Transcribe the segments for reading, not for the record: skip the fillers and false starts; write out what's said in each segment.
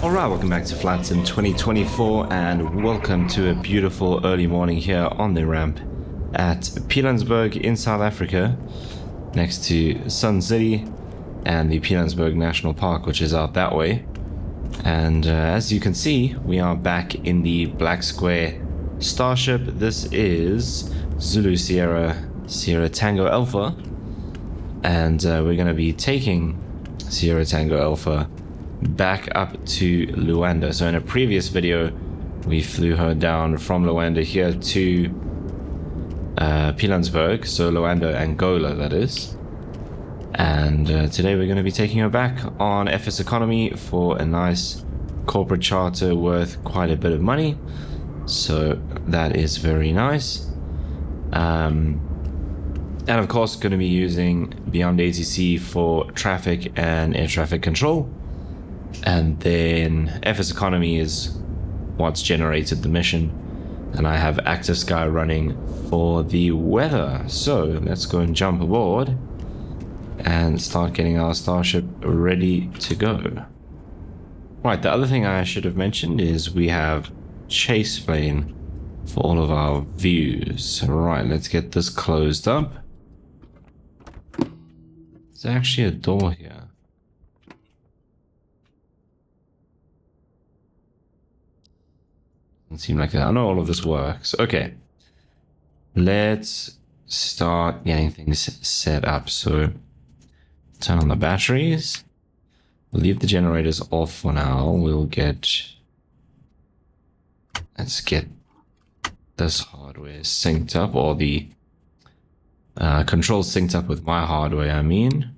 Alright, welcome back to Flight Sim 2024 and welcome to a beautiful early morning here on the ramp at Pilanesberg in South Africa, next to Sun City and the Pilanesberg National Park, which is out that way. And as you can see, we are back in the black square Starship. This is Zulu Sierra Tango Alpha, and we're going to be taking Sierra Tango Alpha back up to Luanda. So in a previous video we flew her down from Luanda here to Pilanesberg, so Luanda, Angola that is, and today we're going to be taking her back on FSEconomy for a nice corporate charter worth quite a bit of money, so that is very nice. And of course going to be using Beyond ATC for traffic and air traffic control. And then FSEconomy is what's generated the mission, and I have Active Sky running for the weather. So let's go and jump aboard and start getting our Starship ready to go. Right, the other thing I should have mentioned is we have chase plane for all of our views. Right, let's get this closed up. There's actually a door here. Doesn't seem like that. I know all of this works. Okay, let's start getting things set up. So turn on the batteries. We'll leave the generators off for now. Let's get this hardware synced up, or the controls synced up with my hardware, I mean.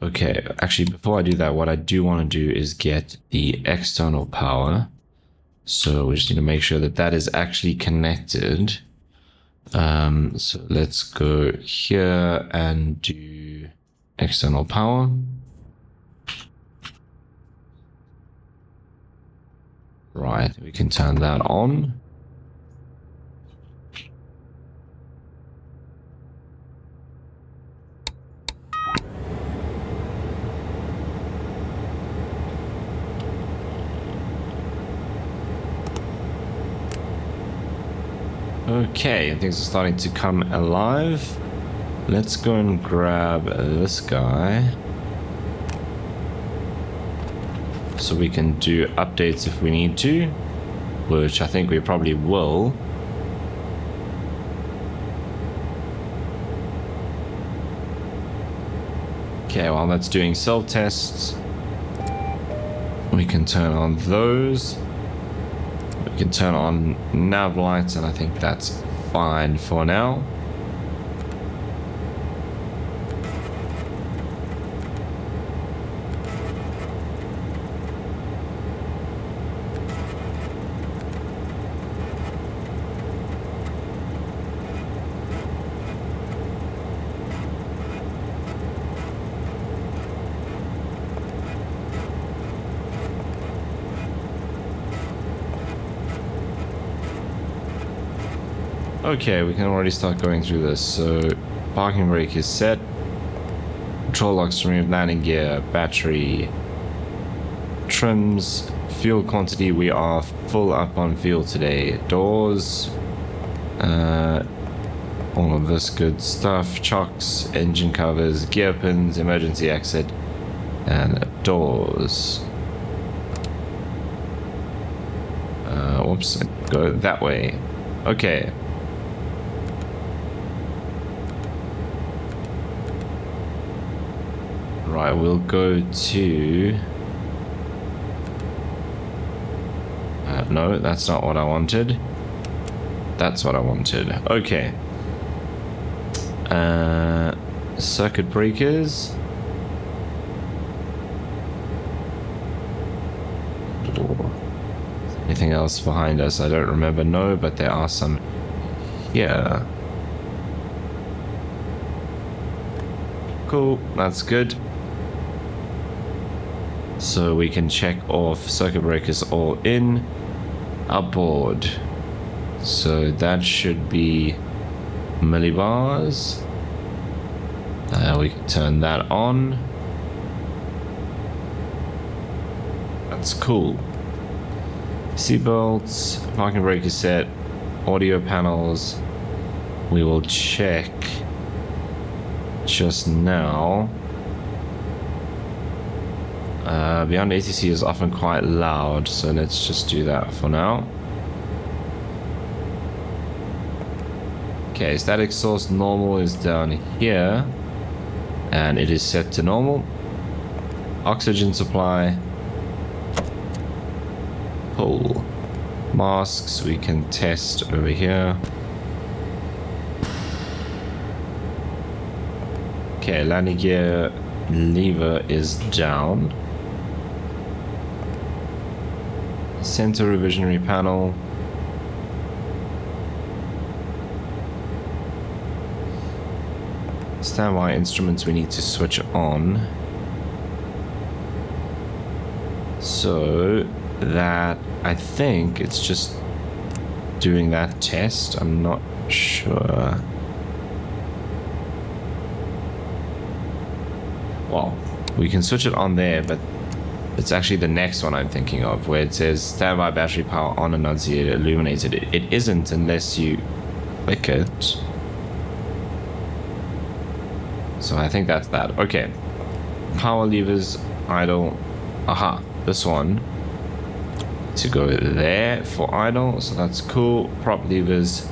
Okay, actually, before I do that, what I do want to do is get the external power. So we just need to make sure that that is actually connected. So let's go here and do external power. Right, we can turn that on. Okay, things are starting to come alive. Let's go and grab this guy so we can do updates if we need to, which I think we probably will. Okay, while that's doing self-tests, we can turn on those. We can turn on nav lights, and I think that's fine for now. Okay, we can already start going through this. So parking brake is set, control locks removed, landing gear, battery, trims, fuel quantity, we are full up on fuel today, doors, all of this good stuff, chocks, engine covers, gear pins, emergency exit, and doors. Whoops, go that way. Okay. Right, we'll go to... no, that's not what I wanted. That's what I wanted. Okay. Circuit breakers. Anything else behind us? I don't remember. No, but there are some here. Cool, that's good. So we can check off circuit breakers all in, aboard. So that should be millibars. We can turn that on. That's cool. Seatbelts, parking brake is set, audio panels. We will check just now. Beyond ATC is often quite loud, so let's just do that for now. Okay, static source normal is down here, and it is set to normal. Oxygen supply, pull. Masks we can test over here. Okay, landing gear lever is down. Center revisionary panel. Standby instruments we need to switch on. So that, I think it's just doing that test. I'm not sure. Well, we can switch it on there, but it's actually the next one I'm thinking of, where it says standby battery power on enunciator illuminated. It isn't unless you click it. So I think that's that. Okay. Power levers, idle. Aha, this one. To go there for idle, so that's cool. Prop levers,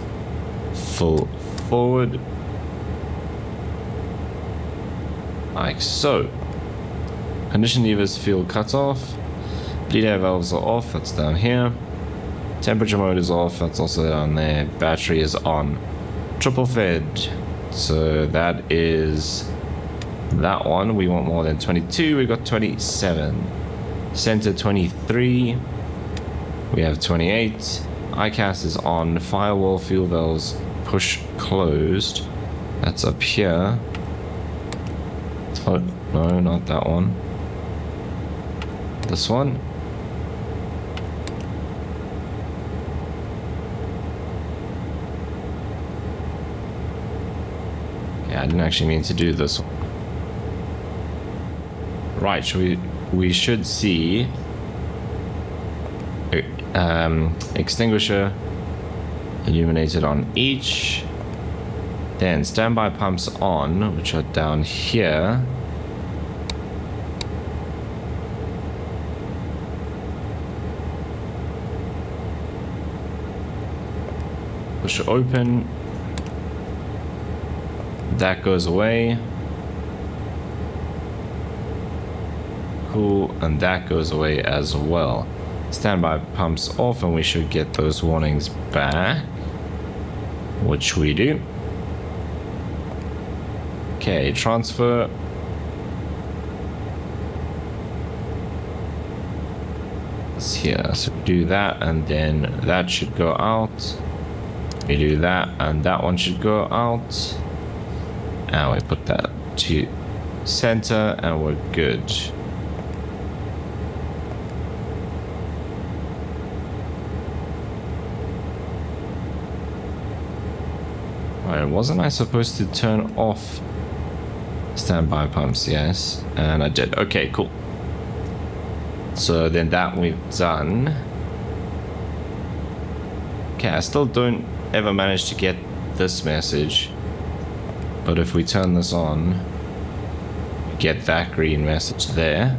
full forward. Like so. Condition levers, fuel cut off. Bleed air valves are off, that's down here. Temperature mode is off, that's also down there. Battery is on. Triple fed. So that is that one. We want more than 22, we got 27. Center 23. We have 28. ICAS is on. Firewall fuel valves push closed. That's up here. Oh, no, not that one. This one. Yeah, I didn't actually mean to do this one. Right, we should see extinguisher illuminated on each. Then standby pumps on, which are down here. Push open. That goes away. Cool, and that goes away as well. Standby pumps off, and we should get those warnings back, which we do. Okay, transfer. It's here, so do that, and then that should go out. We do that, and that one should go out. And we put that to center, and we're good. Alright, wasn't I supposed to turn off standby pumps? Yes, and I did. Okay, cool. So then that we've done. Okay, I still don't ever manage to get this message. But if we turn this on, we get that green message there.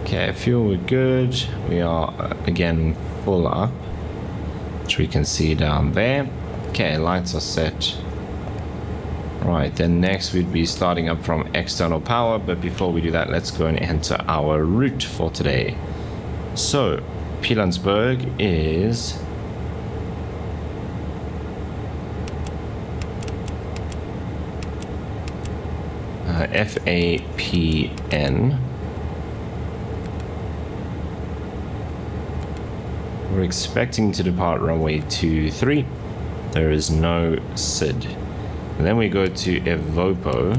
Okay, fuel we're good. We are again full up, which we can see down there. Okay, lights are set. Right, then next we'd be starting up from external power, but before we do that, let's go and enter our route for today. So, Pilanesberg is FAPN. We're expecting to depart runway 23. There is no SID. And then we go to Evopo.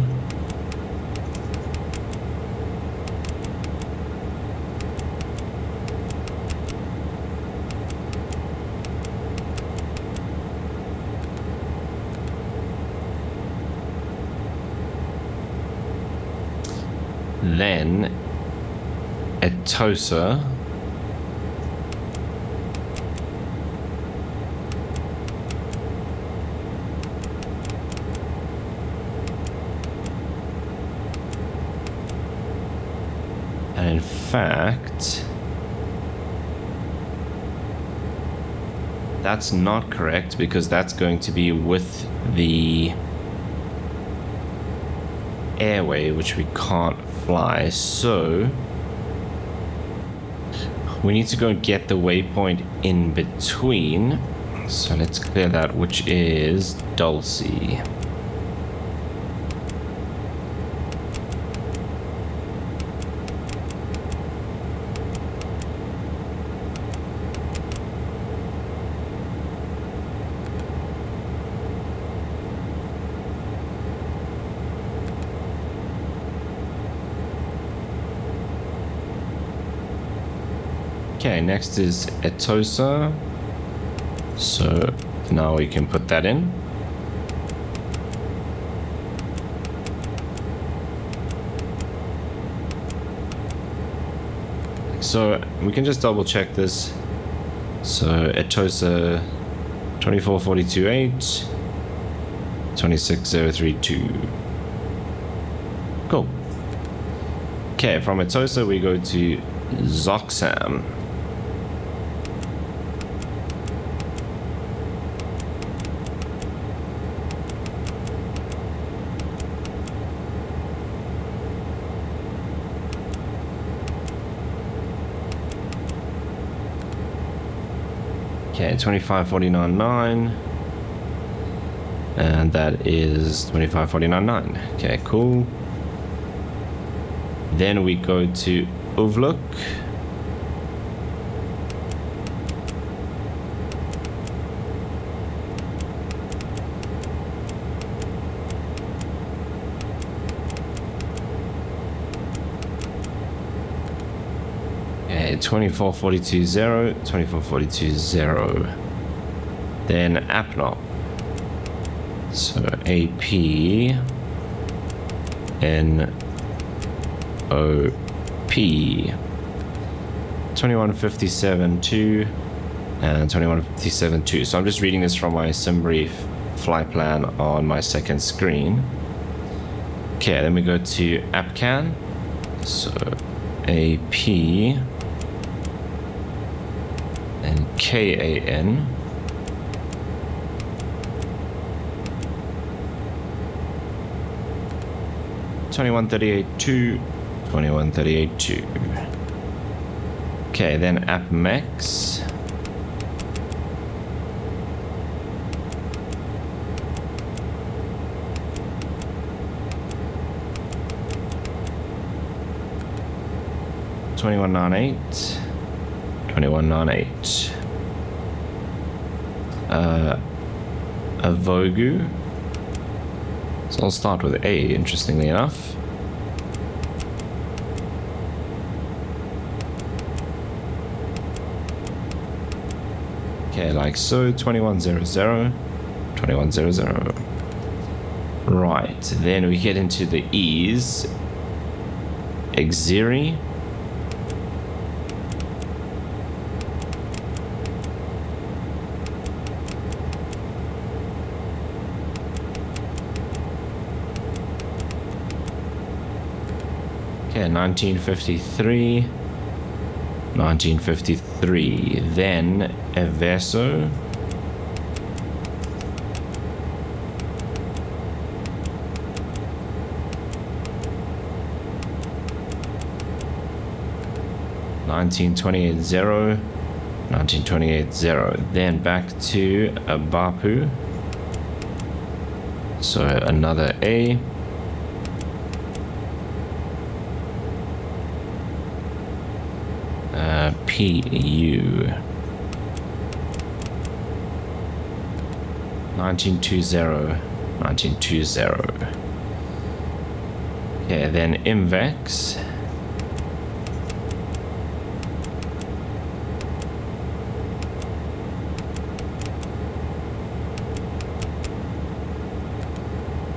Then Etosa. And in fact, that's not correct because that's going to be with the airway, which we can't fly. So we need to go and get the waypoint in between. So let's clear that, which is Dulce. Okay, next is Etosa. So now we can put that in. So we can just double check this. So Etosa 24428 26032. Cool. Okay, from Etosa we go to Zoxam. Okay, 2549.9, and that is 2549.9. Okay, cool. Then we go to Overlook. Okay, 2442.0, 2442.0. Then APNOP. So APNOP 2157.2 and 2157.2. So I'm just reading this from my SimBrief flight plan on my second screen. Okay, then we go to APCAN. So AP and KAN. (2138.2), 2138.2. Okay, then AppMex. (2198), 2198. Avogu. So I'll start with A, interestingly enough. Okay, like so, 2100, 2100. Right, then we get into the E's. Exiri. Okay, 1953. 1953. Then Everso. (1928.0), 1928.0. Then back to Bapu. So another A. PU 1920, 1920. Okay, then Imvex.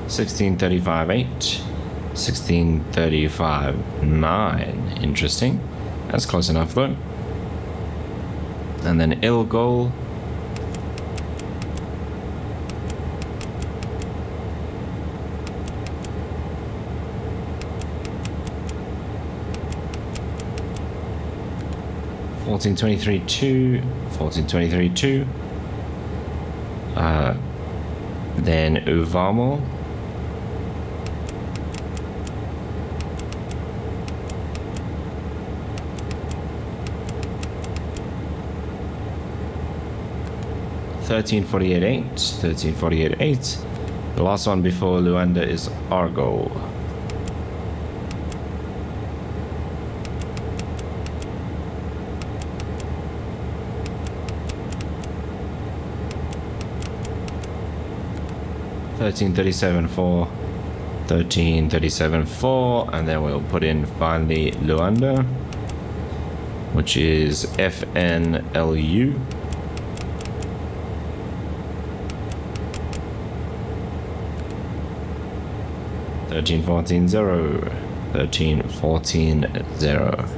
(1635.8), 16:35.9. Interesting. That's close enough though. And then ill goal. $14.23.2, $14.23.2. Then Uvamo. $13.48.8, $13.48.8. The last one before Luanda is Argo. $13.37.4, $13.37.4, and then we'll put in finally Luanda, which is FNLU. $13.14.0, $13.14.0.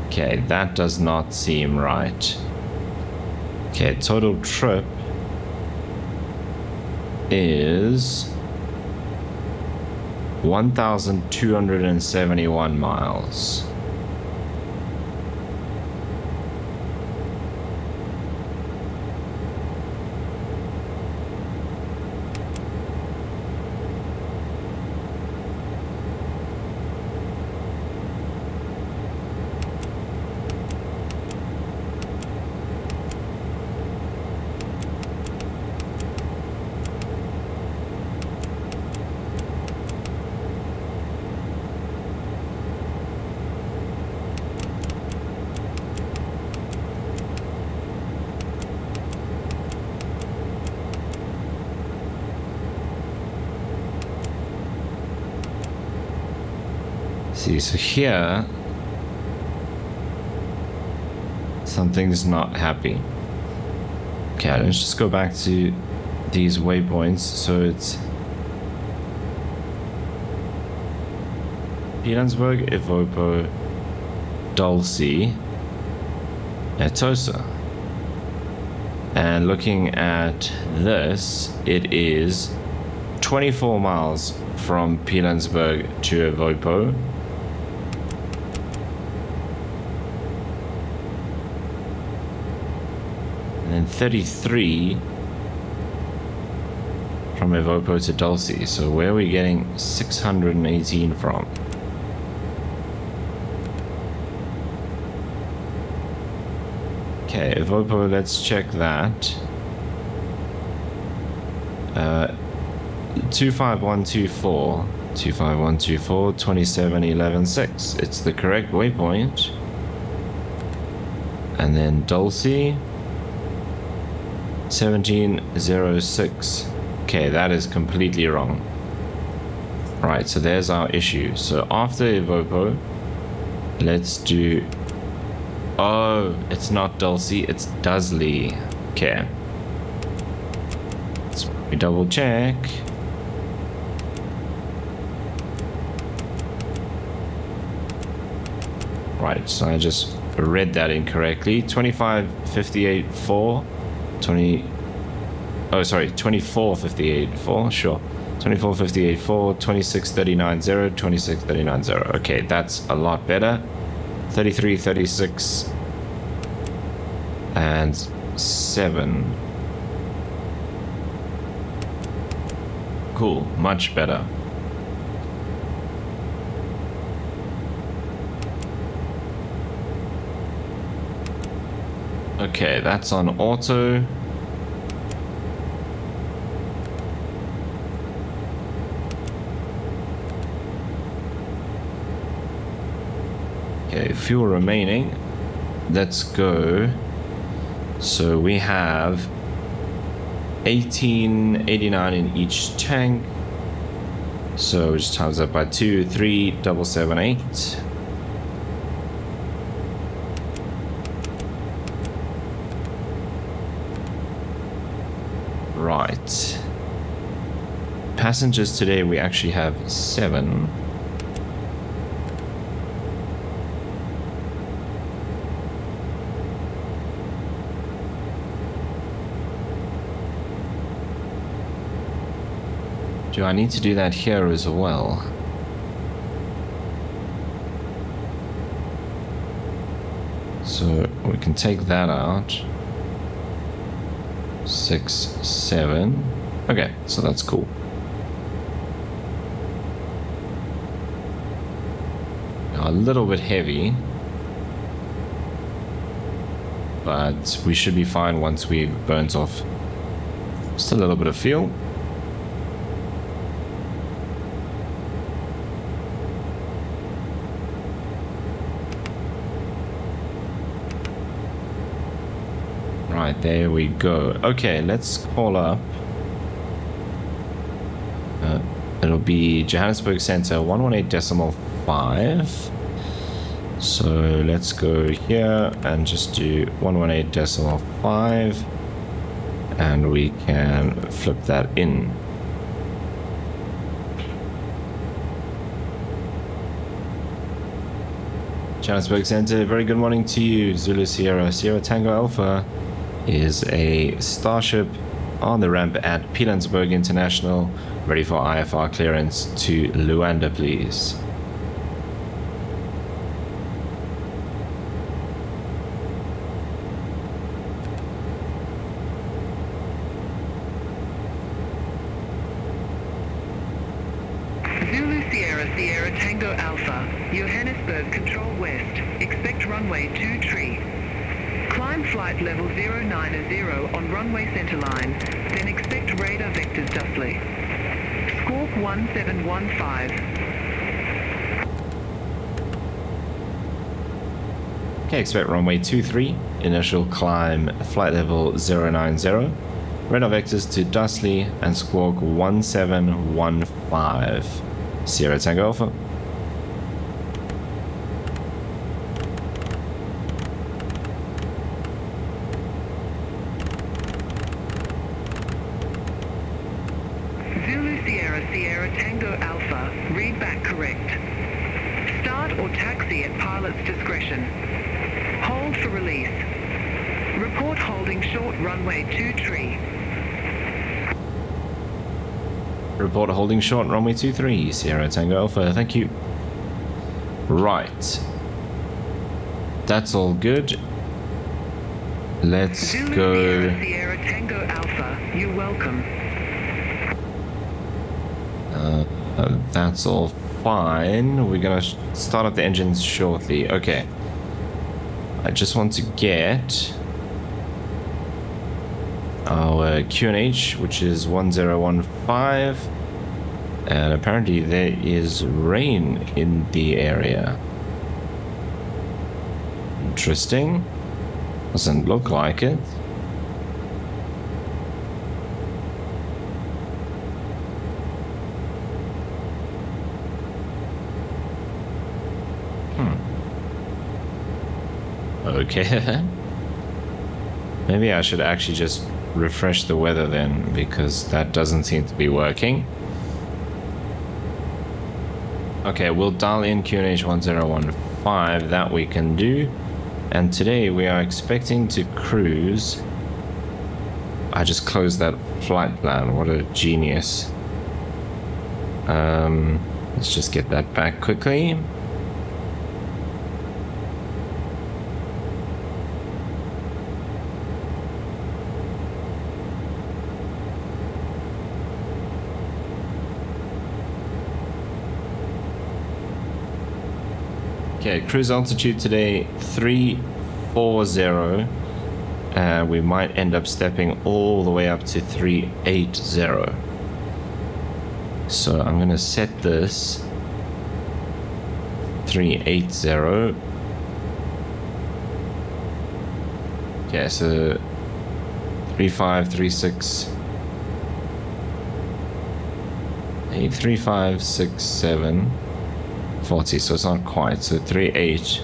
Okay, that does not seem right. Okay, total trip is 1,271 miles. See, so here something's not happy. Okay, let's just go back to these waypoints. So it's Pilanesberg, Ivopo, Dulce, Etosa. And looking at this, it is 24 miles from Pilanesberg to Ivopo. And then 33 from Ivopo to Dulce. So where are we getting 618 from? Okay, Ivopo, let's check that. 25124, 25124, 27116. It's the correct waypoint. And then Dulce, 1706. Okay, that is completely wrong. Right, so there's our issue. So after Ivopo, let's do... Oh, it's not Dulce, it's Dudley. Okay. Let's double check. Right, so I just read that incorrectly. 2558.4, 20. Oh, sorry, 2458.4. Sure, 2458.4, 2639.0, 2639.0. Okay, that's a lot better. 3336 and 7. Cool, much better. Okay, that's on auto. Okay, fuel remaining. Let's go. So we have 1889 in each tank. So just times that by 2, 3, 778. Right. Passengers today, we actually have 7. Do I need to do that here as well? So we can take that out. 6, 7. Okay, so that's cool. A little bit heavy, but we should be fine once we've burnt off just a little bit of fuel. Right, there we go. Okay, let's call up. It'll be Johannesburg Center 118.5. So let's go here and just do 118.5, and we can flip that in. Johannesburg Center, very good morning to you. Zulu Sierra, Sierra Tango Alpha is a Starship on the ramp at Pilanesberg International, ready for IFR clearance to Luanda, please. Zulu Sierra, Sierra Tango Alpha, Johannesburg Control West, expect runway 23. Climb flight level 090 on runway centerline, then expect radar vectors JustFlight. Squawk 1715. Okay, expect runway 23, initial climb flight level 090, radar vectors to Dustley and squawk 1715. Sierra Tango Alpha. Zulu Sierra, Sierra Tango Alpha, read back correct. Start or taxi at pilot's discretion. Hold for release. Report holding short runway 23. Report holding short runway 23, Sierra Tango Alpha, thank you. Right. That's all good. Let's Zulu go. Sierra, Sierra Tango Alpha, you're welcome. That's all fine. We're gonna start up the engines shortly. Okay. I just want to get our QNH, which is 1015, and apparently there is rain in the area. Interesting. Doesn't look like it. Okay. Maybe I should actually just refresh the weather then, because that doesn't seem to be working. Okay, we'll dial in QNH 1015, that we can do. And today we are expecting to cruise. I just closed that flight plan, what a genius. Let's just get that back quickly. Okay, cruise altitude today 340. We might end up stepping all the way up to 380. So I'm gonna set this 380. Okay, so 3536. 3567. 40, so it's not quite, so 38.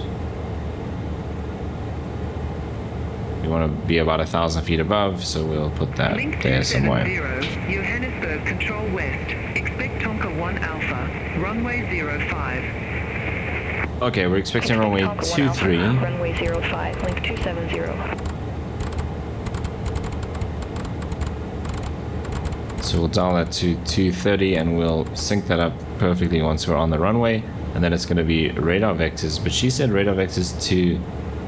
We want to be about 1,000 feet above, so we'll put that Link there somewhere. 270, Johannesburg Control West. Expect Tonka 1 Alpha, runway 05. Okay, we're expecting runway 23. Runway 05, link 270. So we'll dial that to 230 and we'll sync that up perfectly once we're on the runway. And then it's going to be radar vectors, but she said radar vectors to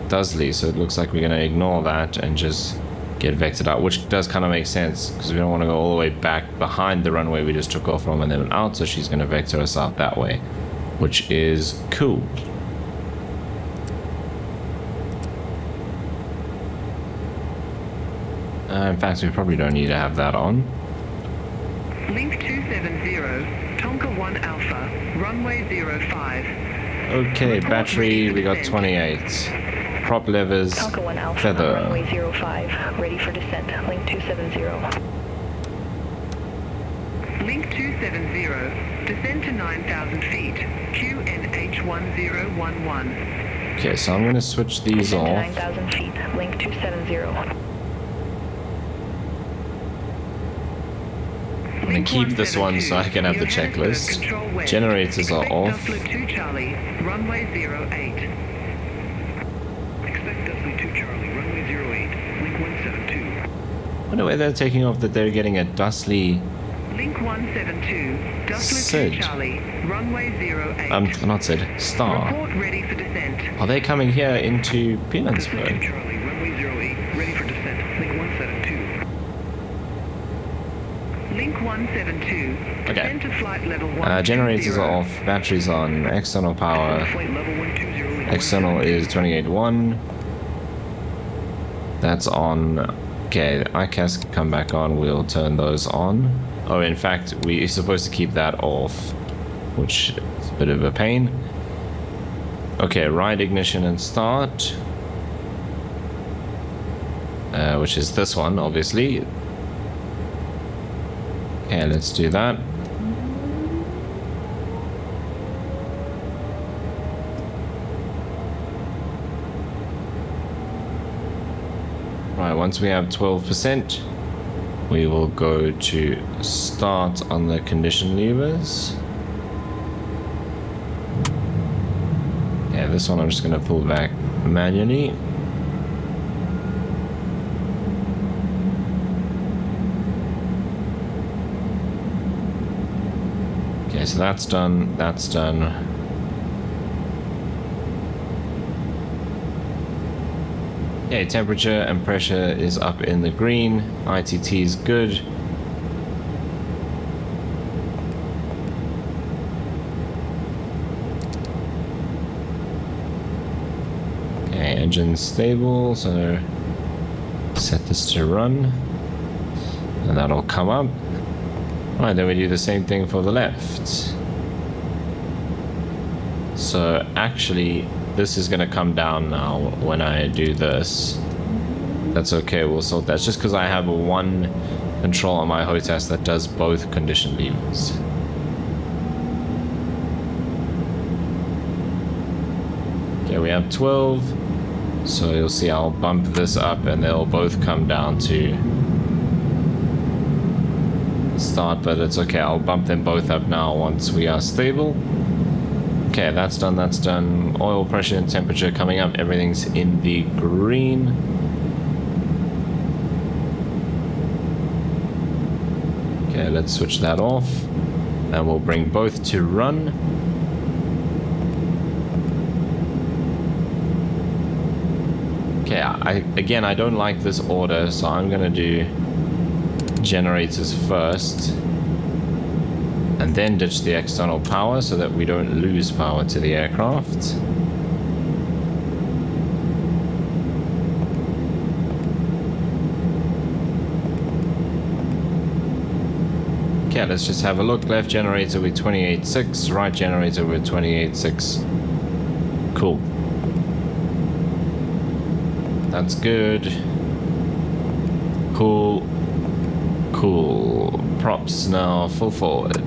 Dudley, so it looks like we're going to ignore that and just get vectored out, which does kind of make sense because we don't want to go all the way back behind the runway we just took off from and then out, so she's going to vector us out that way, which is cool. In fact, we probably don't need to have that on. Link 270, Tonka 1 Alpha, runway 05. Okay, battery, we got 28. Prop levers, Tonka 1 Alpha, feather. runway 05, ready for descent, link 270. Link 270, descend to 9,000 feet, QNH1011. Okay, so I'm going to switch these Descend to off. 9,000 feet, link 270. I'm going to keep this one so I can have the checklist. Generators are off. Charlie, runway 08. Expect Dudley 2 Charlie, runway 08, link 172. I wonder where they're taking off that they're getting a Dudley. Link 172, Sid. 2 Charlie, runway 08. Not Sid, Star. Report ready for descent. Are they coming here into Dudley 2 Pilanesberg? Charlie, runway 08, ready for descent, link 172. Link 172, descend to flight level 120. Generators are off, batteries on, external power. Flight level 120, link External is 28.1. That's on. Okay, ICAS can come back on. We'll turn those on. Oh, in fact, we're supposed to keep that off, which is a bit of a pain. Okay, ride ignition and start. Which is this one, obviously. Okay, let's do that. Right, once we have 12%, we will go to start on the condition levers. Yeah, this one I'm just going to pull back manually. Okay, so that's done, that's done. Okay, temperature and pressure is up in the green. ITT is good. Okay, engine stable, so set this to run. And that'll come up. Right, then we do the same thing for the left. So actually, this is going to come down now when I do this. That's okay, we'll sort that. It's just because I have one control on my HOTAS that does both condition levers. Okay, we have 12. So you'll see I'll bump this up and they'll both come down to start, but it's okay. I'll bump them both up now once we are stable. Okay, that's done, that's done. Oil pressure and temperature coming up. Everything's in the green. Okay, let's switch that off. And we'll bring both to run. Okay, again, I don't like this order, so I'm gonna do generators first. And then ditch the external power so that we don't lose power to the aircraft. Okay, let's just have a look. Left generator with 28.6, right generator with 28.6. Cool. That's good. Cool. Cool. Props now full forward.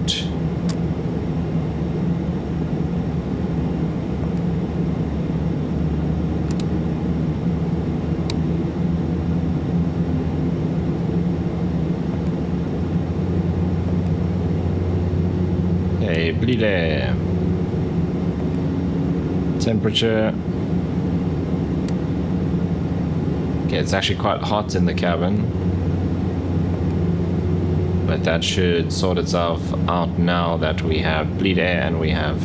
Okay, bleed air. Temperature. Okay, it's actually quite hot in the cabin. But that should sort itself out now that we have bleed air and we have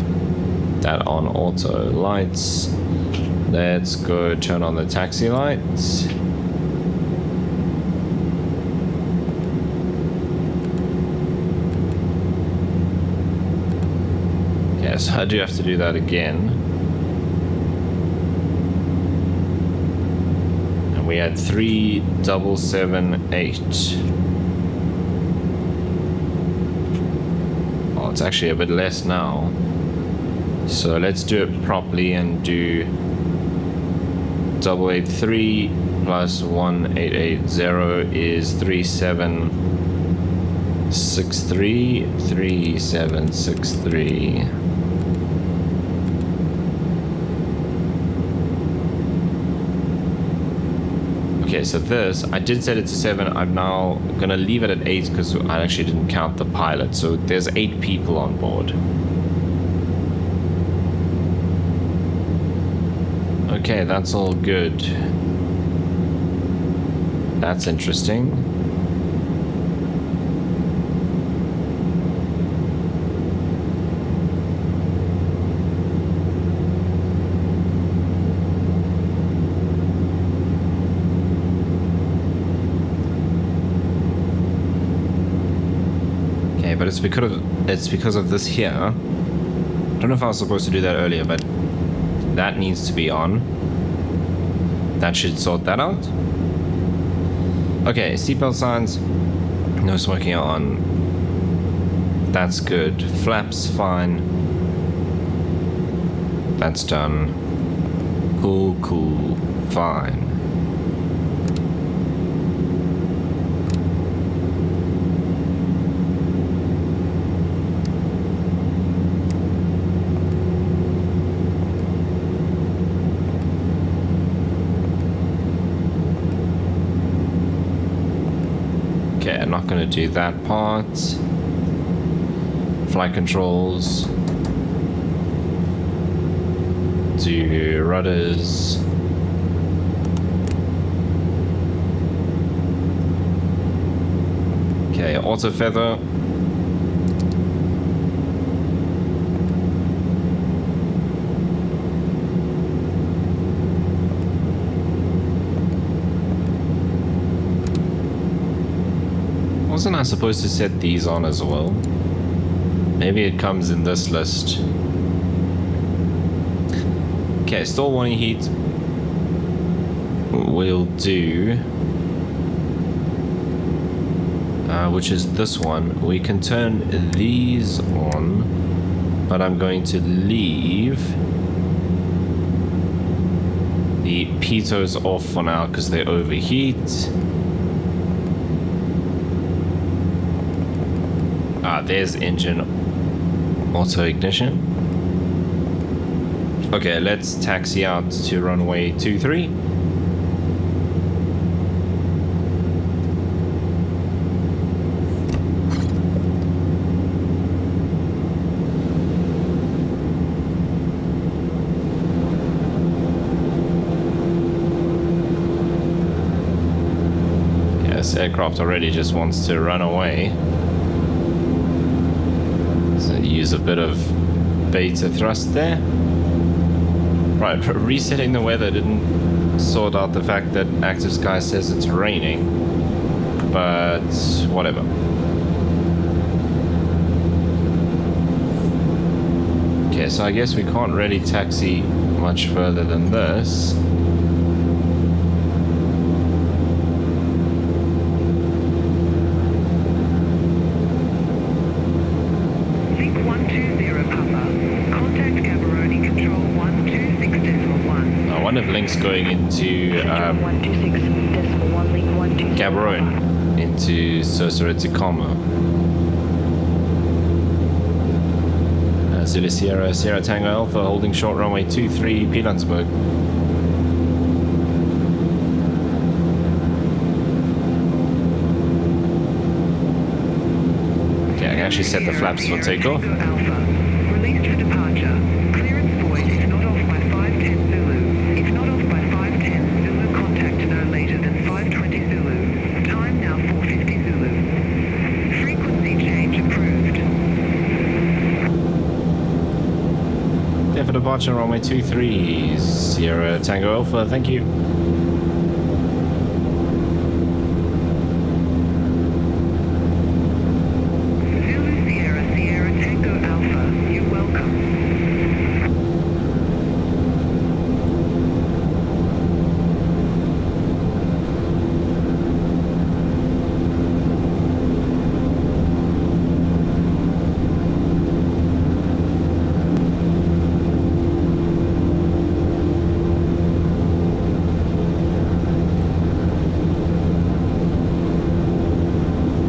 that on auto. Lights. Let's go turn on the taxi lights. Okay, so I do have to do that again. And we had 3778. It's actually a bit less now, so let's do it properly and do 883 plus 1880 is 3763. 3763. Okay, so this, I did set it to 7. I'm now gonna leave it at 8 because I actually didn't count the pilot. So there's 8 people on board. Okay, that's all good. That's interesting. But it's because of this here. I don't know if I was supposed to do that earlier, but that needs to be on. That should sort that out. Okay, seatbelt signs. No smoking on. That's good. Flaps fine. That's done. Cool, cool, fine. I'm not going to do that part. Flight controls. Do rudders. Okay, auto feather. Wasn't I supposed to set these on as well? Maybe it comes in this list. Okay, stall warning heat. We'll do... which is this one. We can turn these on, but I'm going to leave the pitos off for now because they overheat. There's engine auto ignition. Okay, let's taxi out to runway 23. Okay, this aircraft already just wants to run away. Use a bit of beta thrust there. Right, resetting the weather didn't sort out the fact that Active Sky says it's raining, but whatever. Okay, so I guess we can't really taxi much further than this. Going into Gaborone into Fevereiro. Zulu Sierra, Sierra Tango Alpha holding short runway 23 Pilanesberg. Okay, I actually set the flaps for takeoff. Tango Alpha, released for departure. Clearance void if not off by 510 Zulu. If not off by 510 Zulu, contact no later than 520 Zulu. Time now 450 Zulu. Frequency change approved. Clear for departure, runway 23, Sierra Tango Alpha, thank you. Zulu Sierra Sierra Tango Alpha, you're welcome.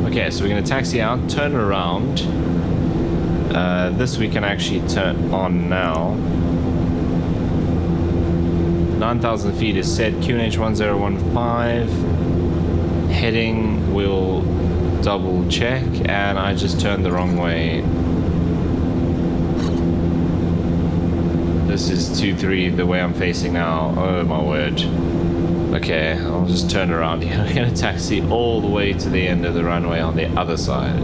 Okay, so we're going to taxi out, turn around. This we can actually turn on now. 9,000 feet is set, QNH 1015. Heading we'll double check, and I just turned the wrong way. This is 23, the way I'm facing now. Oh my word. Okay, I'll just turn around here. We're gonna taxi all the way to the end of the runway on the other side.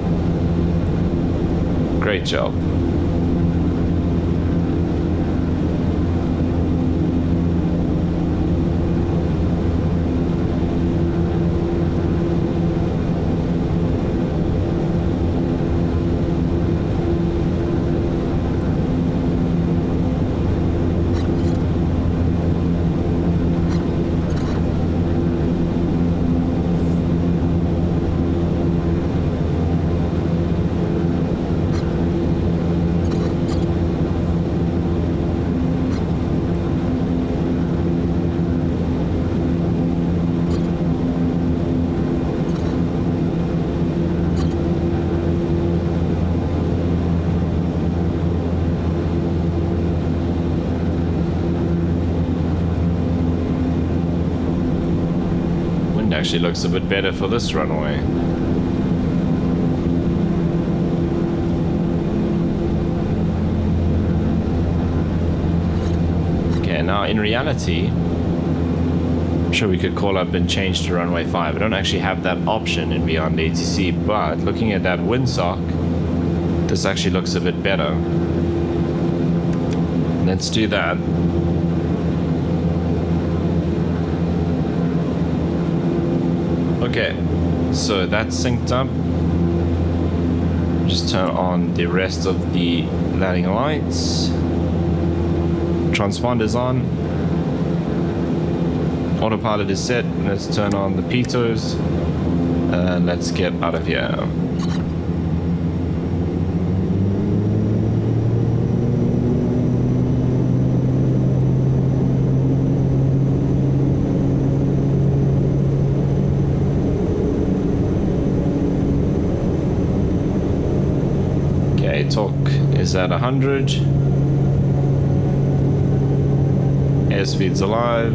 Great job. Actually looks a bit better for this runway. Okay, now in reality, I'm sure we could call up and change to runway 5. I don't actually have that option in Beyond ATC, but looking at that windsock, this actually looks a bit better. Let's do that. Okay, so that's synced up. Just turn on the rest of the landing lights. Transponder's on. Autopilot is set. Let's turn on the pitos. And let's get out of here. Torque is at 100. Airspeed's alive.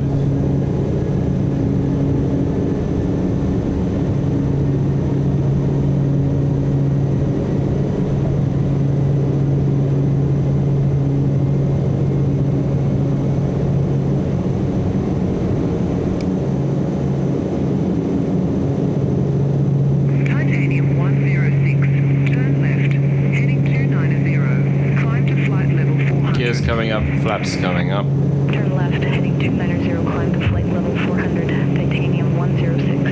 Coming up, flaps coming up. Turn left, heading 290, climb to flight level 400, titanium 106.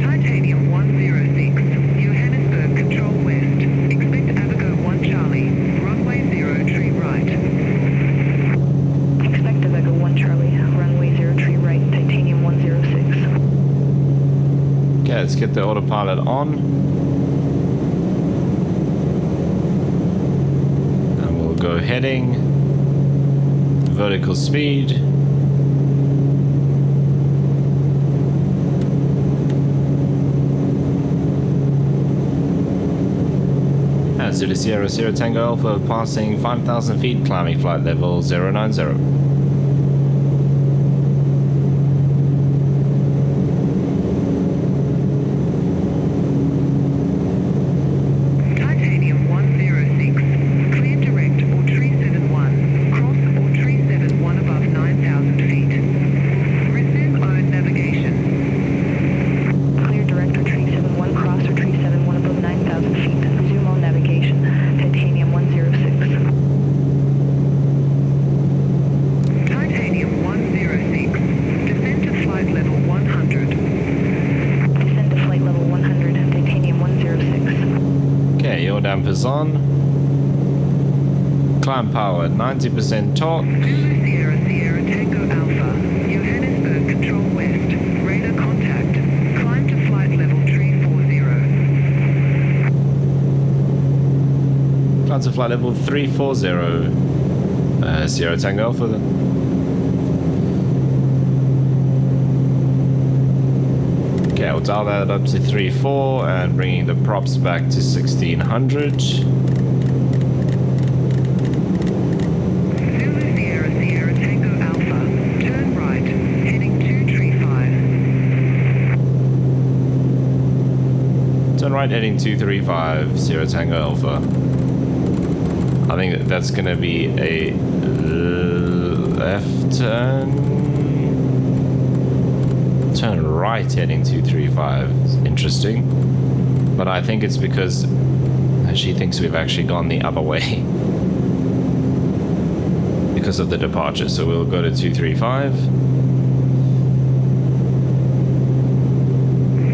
Titanium 106, Johannesburg, control west. Expect Avigo 1 Charlie, runway 0, tree right. Expect Avigo 1 Charlie, runway 0, tree right, titanium 106. Okay, let's get the autopilot on. Go heading, vertical speed, and Zulu Sierra Sierra Tango Alpha passing 5,000 feet, climbing flight level 090. dampers on. Climb power, 90% torque. Zulu Sierra Sierra Tango Alpha, Johannesburg Control West, radar contact, climb to flight level 340. Climb to flight level 340. Sierra Tango Alpha then. Okay, I'll dial that up to 3.4 and bringing the props back to 1600. Zulu Sierra Sierra Tango Alpha, turn right, heading 235. Turn right heading 235, Sierra Tango Alpha. I think that's gonna be a left turn. Turn right heading 235. Interesting. But I think it's because she thinks we've actually gone the other way. Because of the departure. So we'll go to 235.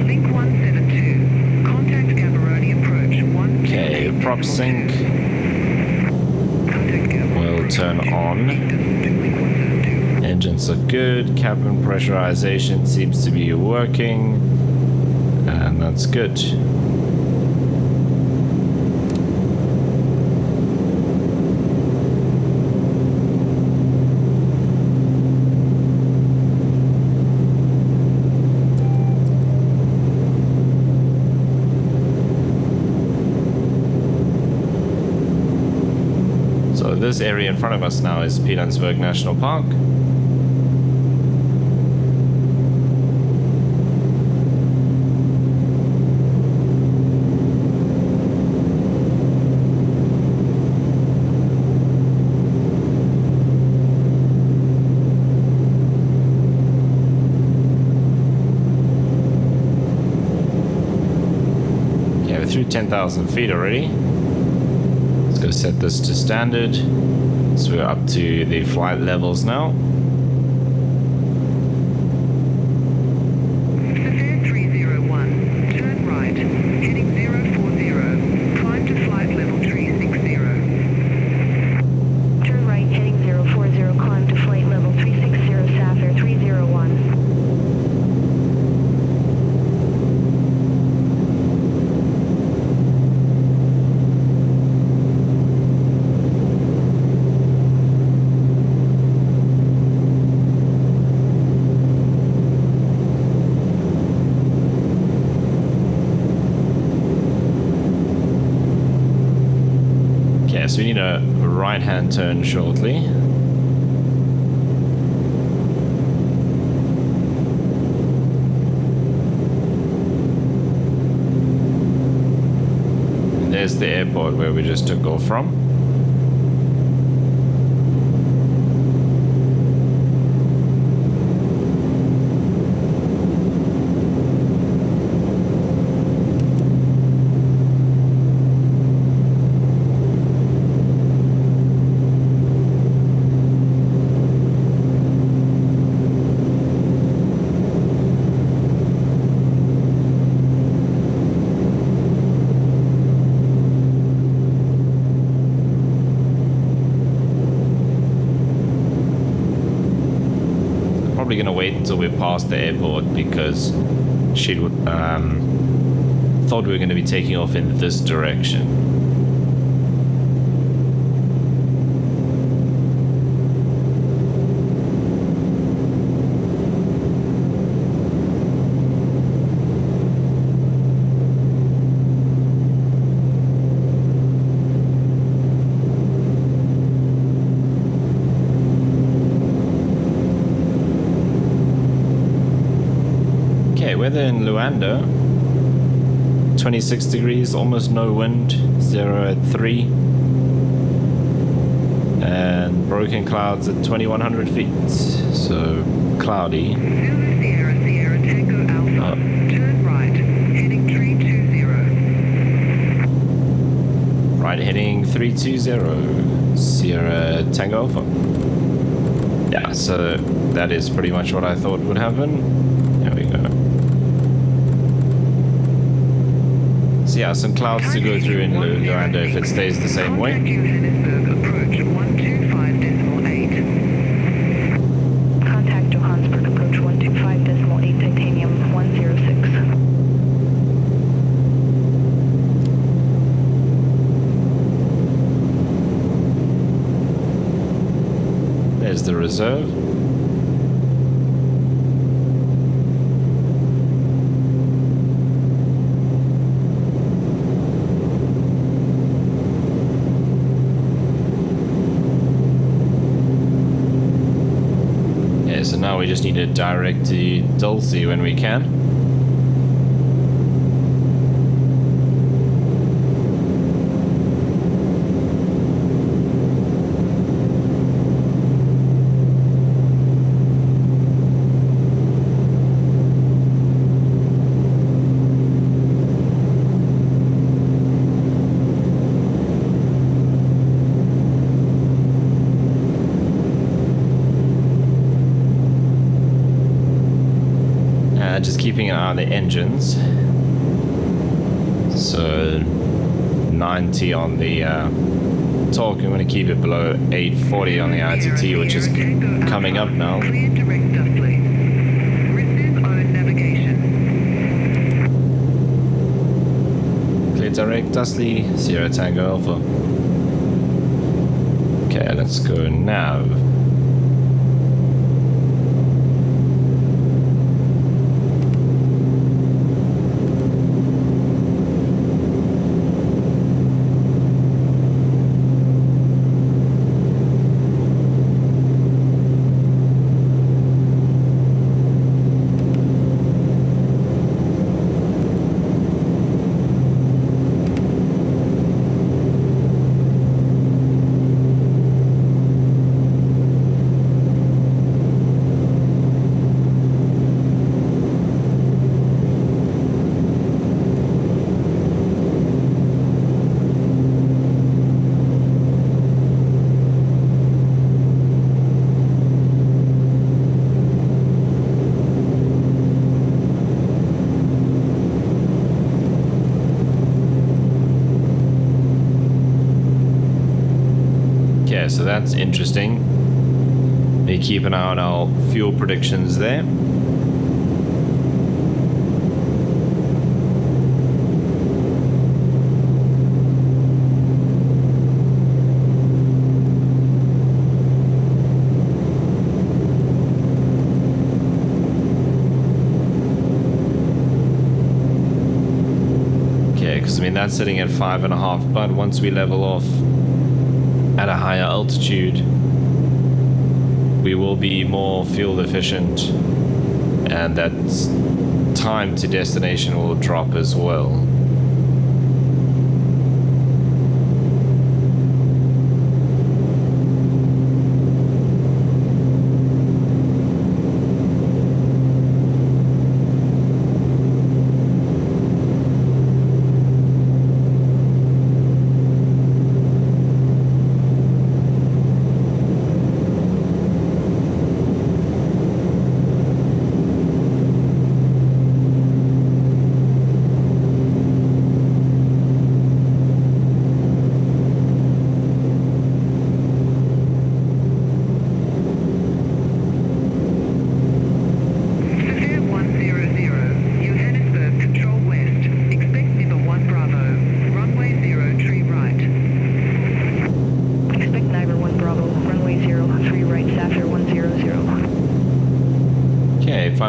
Link 172, contact Gaborone approach 1. Okay, prop sync. We'll turn on. Engines are good. Cabin pressurization seems to be working. And that's good. So this area in front of us now is Pilanesberg National Park. Okay, we're through 10,000 feet already. Let's go set this to standard. So we're up to the flight levels now. Fevereiro 301, turn right, heading 040, climb to flight level 360. Turn right, heading 040, climb to flight level 360, Sapphire 301. So we need a right-hand turn shortly. And there's the airport where we just took off from. Probably gonna wait until we're past the airport because she thought we were gonna be taking off in this direction. Weather in Luanda, 26 degrees, almost no wind, 0 at 3, and broken clouds at 2100 feet, so cloudy. Zulu Sierra Sierra Tango Alpha, turn right, heading 320. Right heading 320, Sierra Tango Alpha. Yeah, so that is pretty much what I thought would happen. There we go. So yeah, some clouds to go through in Luanda if it stays the same way. Contact Johannesburg approach 125.8. Contact Johannesburg approach 125.8 titanium 106. There's the reserve. Yeah, so now we just need to direct to Dulce when we can. Just keeping an eye on the engines. So 90 on the torque. I'm going to keep it below 840 on the ITT, which is coming up now. Clear direct JustFlight. Resume own navigation. Clear direct, Dusty, Sierra Tango Alpha. Okay, let's go nav. So that's interesting. We keep an eye on our fuel predictions there. Okay, because I mean that's sitting at 5.5, but once we level off at a higher altitude, we will be more fuel efficient, and that time to destination will drop as well.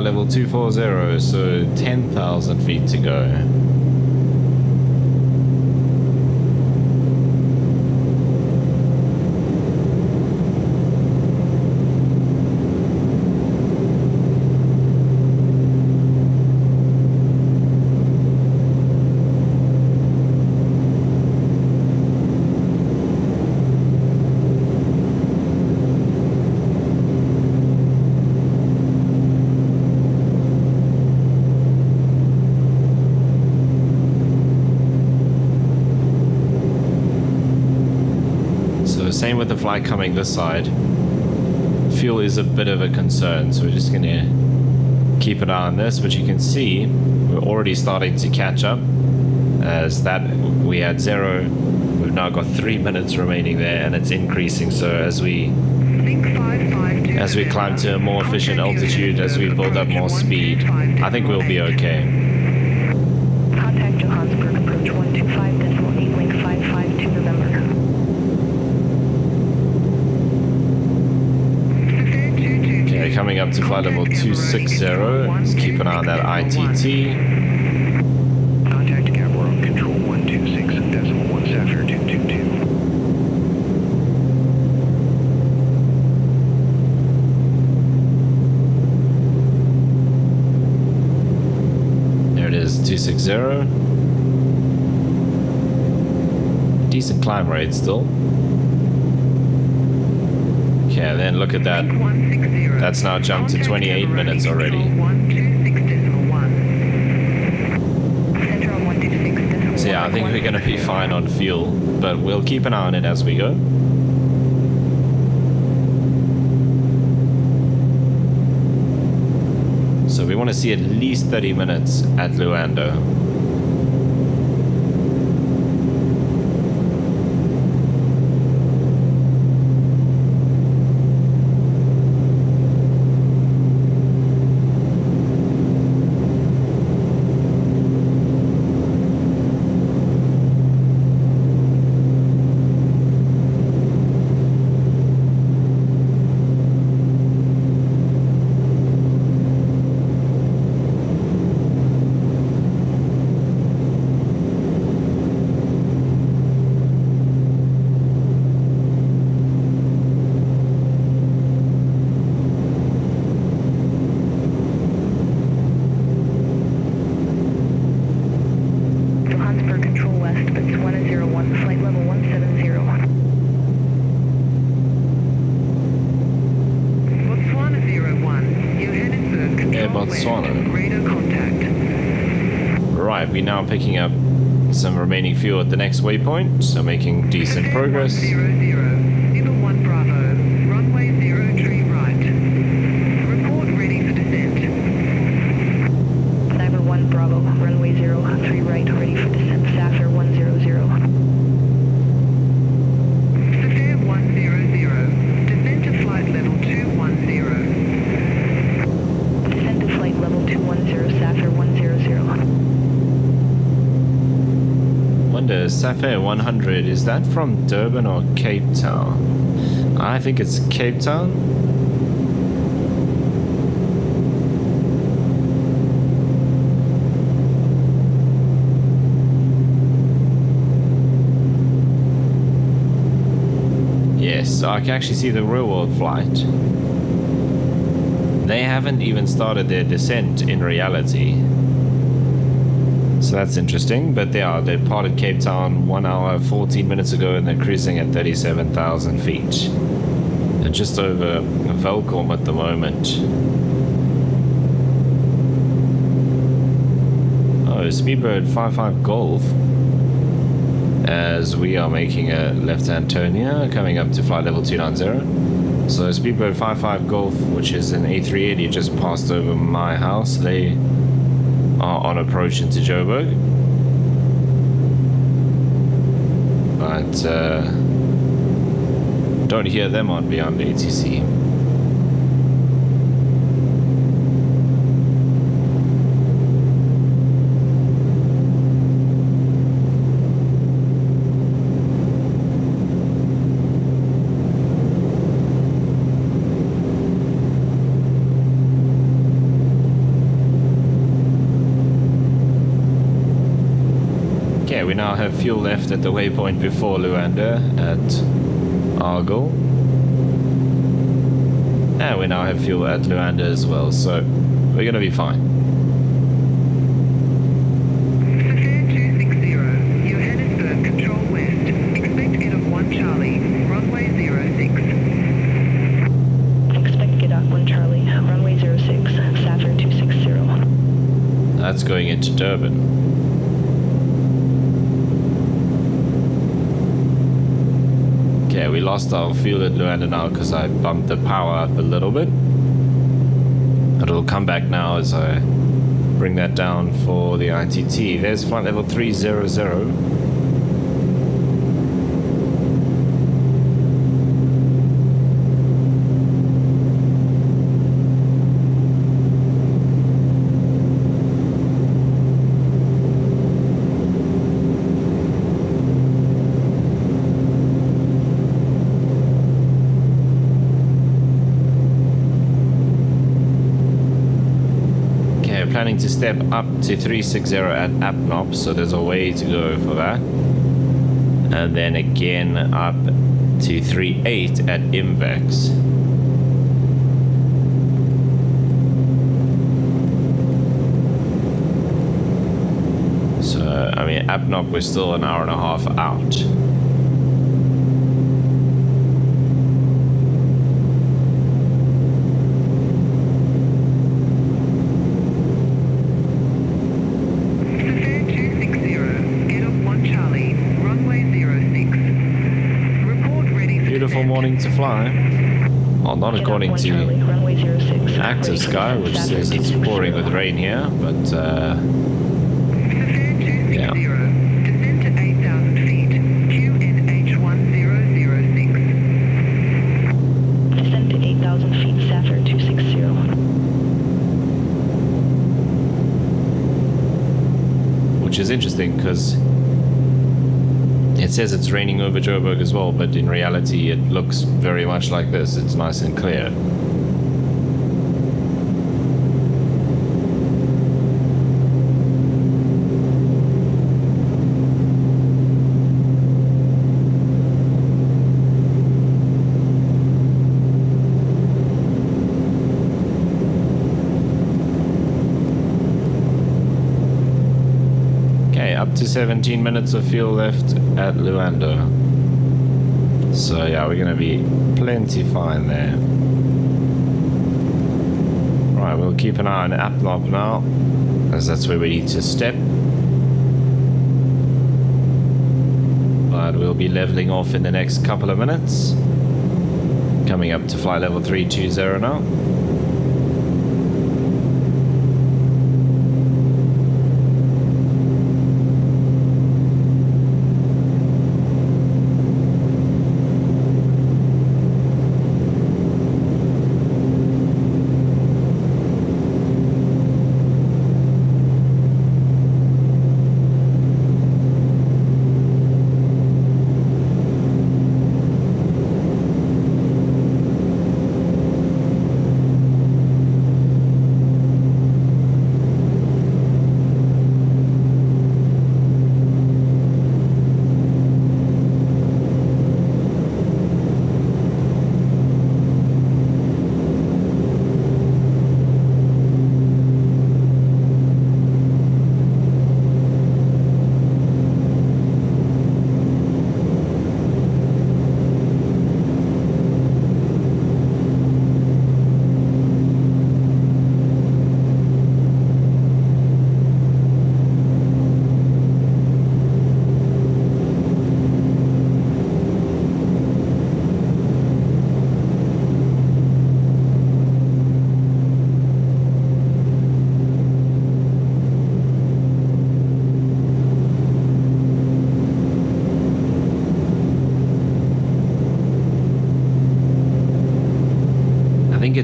Level 240, so 10,000 feet to go. Same with the flight coming this side. Fuel is a bit of a concern, so we're just going to keep an eye on this, but you can see we're already starting to catch up. as that we had 0. We've now got 3 minutes remaining there, and it's increasing. So as we climb to a more efficient altitude, as we build up more speed, I think we'll be okay. Contact Johannesburg approach 125.8 link 552 November. Okay, coming up to flight level 260. Let's keep an eye on that ITT. Contact Avro Control 126.1 Sapphire 222. There it is, 260. Decent climb rate still. Okay, then look at that. That's now jumped to 28 minutes already. So yeah, I think we're going to be fine on fuel, but we'll keep an eye on it as we go. So we want to see at least 30 minutes at Luanda. We're now picking up some remaining fuel at the next waypoint, so making decent progress. 00, Eagle 1 Bravo, runway 0 tree right. Report ready for descent. Cyber 1 Bravo, runway 0 3 right, ready for descent. Sapphire 100. Sapphire 100, descent to flight level 210. Descend to flight level 210, Sapphire 100. Wonder, Sapphire 100, is that from Durban or Cape Town? I think it's Cape Town. Yes, so I can actually see the real world flight. They haven't even started their descent in reality. So that's interesting, but they parted Cape Town 1 hour 14 minutes ago, and they're cruising at 37,000 feet. They're just over Velcom at the moment. Oh, Speedbird 55 Golf, as we are making a left-hand turn here, coming up to flight level 290. So Speedbird 55 Golf, which is an A380, just passed over my house. They are on approach into Joburg, but don't hear them on beyond ATC. We now have fuel left at the waypoint before Luanda at Argyle, and we now have fuel at Luanda as well, so we're going to be fine. Sapphire 260, Johannesburg, control west. Expect get of 1 Charlie, runway 06. Expect get up 1 Charlie, runway 06, Sapphire 260. That's going into Durban. Okay, we lost our fuel at Luanda now because I bumped the power up a little bit. It'll come back now as I bring that down for the ITT. There's flight level 300. Planning to step up to 360 at APNOP, so there's a way to go for that, and then again up to 38 at IMVEX. So I mean, APNOP, we're still an hour and a half out. Morning to fly. Well, not according to Active Sky, which says it's pouring with rain here, but yeah. Descend to 8,000 feet. QNH1006. Descend to 8,000 feet, Saffir 260. Which is interesting because it says it's raining over Joburg as well, but in reality it looks very much like this. It's nice and clear. Up to 17 minutes of fuel left at Luanda. So yeah, we're gonna be plenty fine there. Right, we'll keep an eye on APNOP now, as that's where we need to step. But we'll be leveling off in the next couple of minutes. Coming up to flight level 320 now.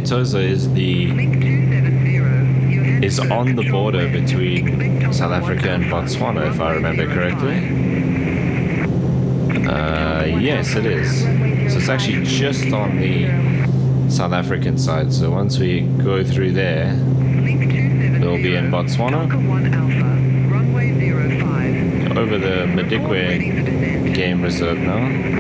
Toza is on the border between South Africa and Botswana, if I remember correctly. Yes, it is. So it's actually just on the South African side. So once we go through there, we'll be in Botswana. Over the Madikwe Game Reserve now.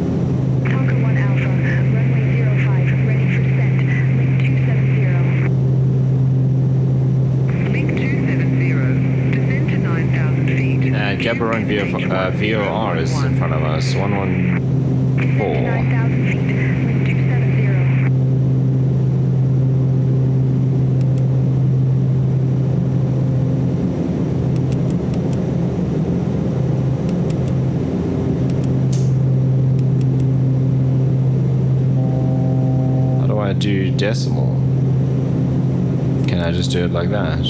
Gaborone VOR is in front of us, 114. 9,000 feet, wind 270. How do I do decimal? Can I just do it like that?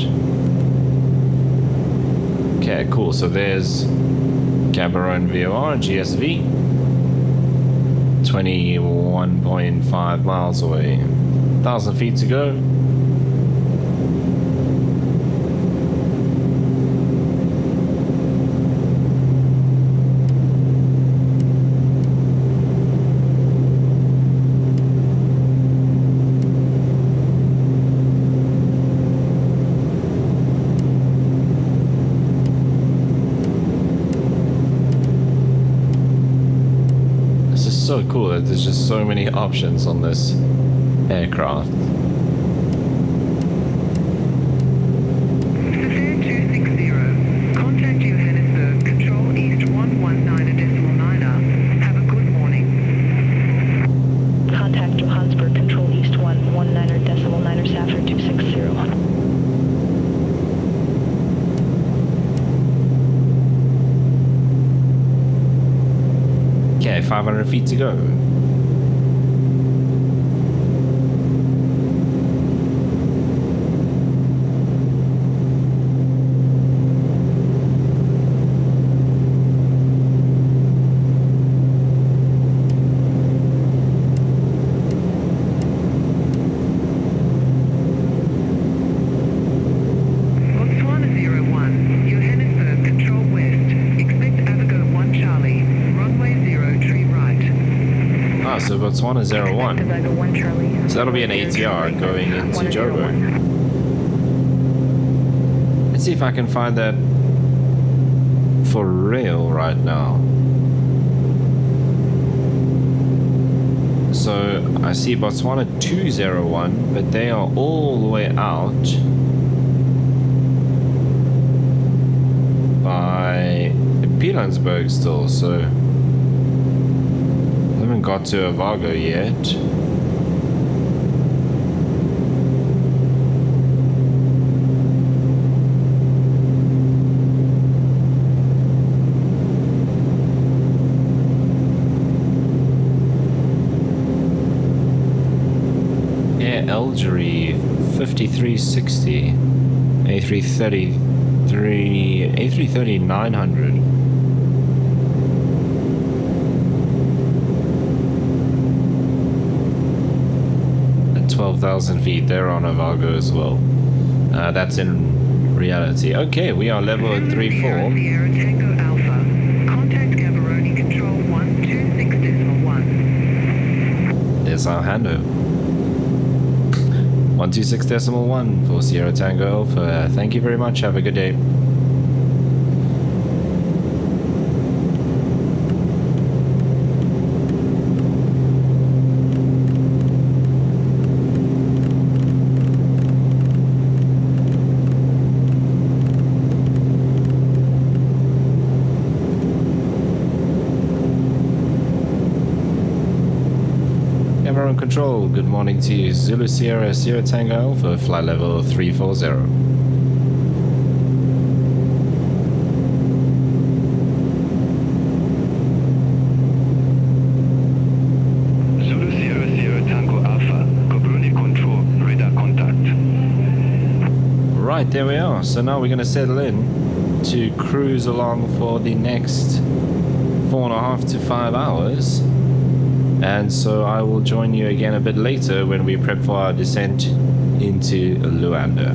Okay, cool. So there's Gaborone VOR, GSV. 21.5 miles away. 1,000 feet to go. So cool that there's just so many options on this aircraft. Fevereiro 260. Contact Johannesburg, control east 119.9er. Have a good morning. Contact Johannesburg, control east 119.9er, Safra 260. Okay, 500 feet to go. Botswana 01. Johannesburg, control west. Expect Avigo 1 Charlie. Runway 0 tree right. Ah, so Botswana 01. Avigo 1 Charlie. So that'll be an ATR going into Joburg. Let's see if I can find that for real right now. So I see Botswana 201, but they are all the way out by Pilanesberg still, so haven't got to Avro yet. Algeria 5360, A330 900. At 12,000 feet, they're on Avro as well. That's in reality. Okay, we are level at 3-4. Sierra Tango Alpha. Contact Gaborone control 126.1. There's our handover. 126.1 for Sierra Tango Alpha. Thank you very much. Have a good day. Cameron Control, good morning to you. Zulu Sierra, Sierra Tango Alpha, flight level 340. Zulu Sierra Sierra Tango Alpha, Gaborone Control, radar contact. Right, there we are. So now we're going to settle in to cruise along for the next 4.5 to 5 hours. And so I will join you again a bit later when we prep for our descent into Luanda.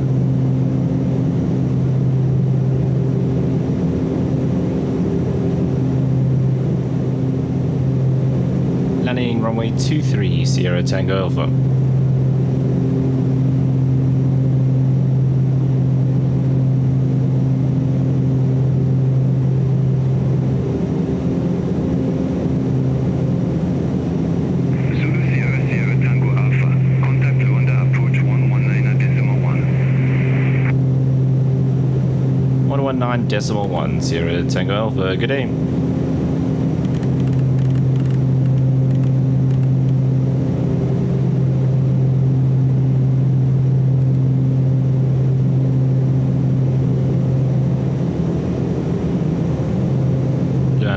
Landing runway 23, Sierra Tango Alpha. Zulu Sierra Sierra Tango Alpha, contact Luanda approach 119.1. 119.1, Sierra Tango Alpha. Good day.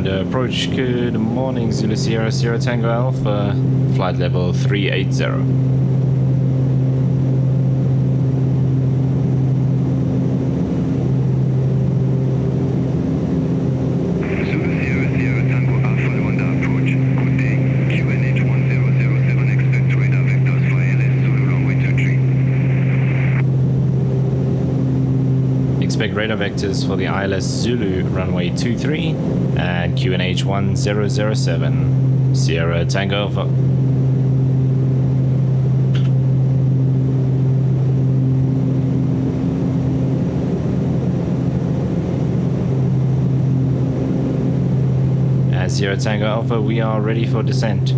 Approach, good morning, Zulu Sierra, Sierra Tango Alpha, flight level 380. Expect radar vectors for the ILS Zulu runway 23 and QNH 1007. Sierra Tango Alpha. At Sierra Tango Alpha, we are ready for descent.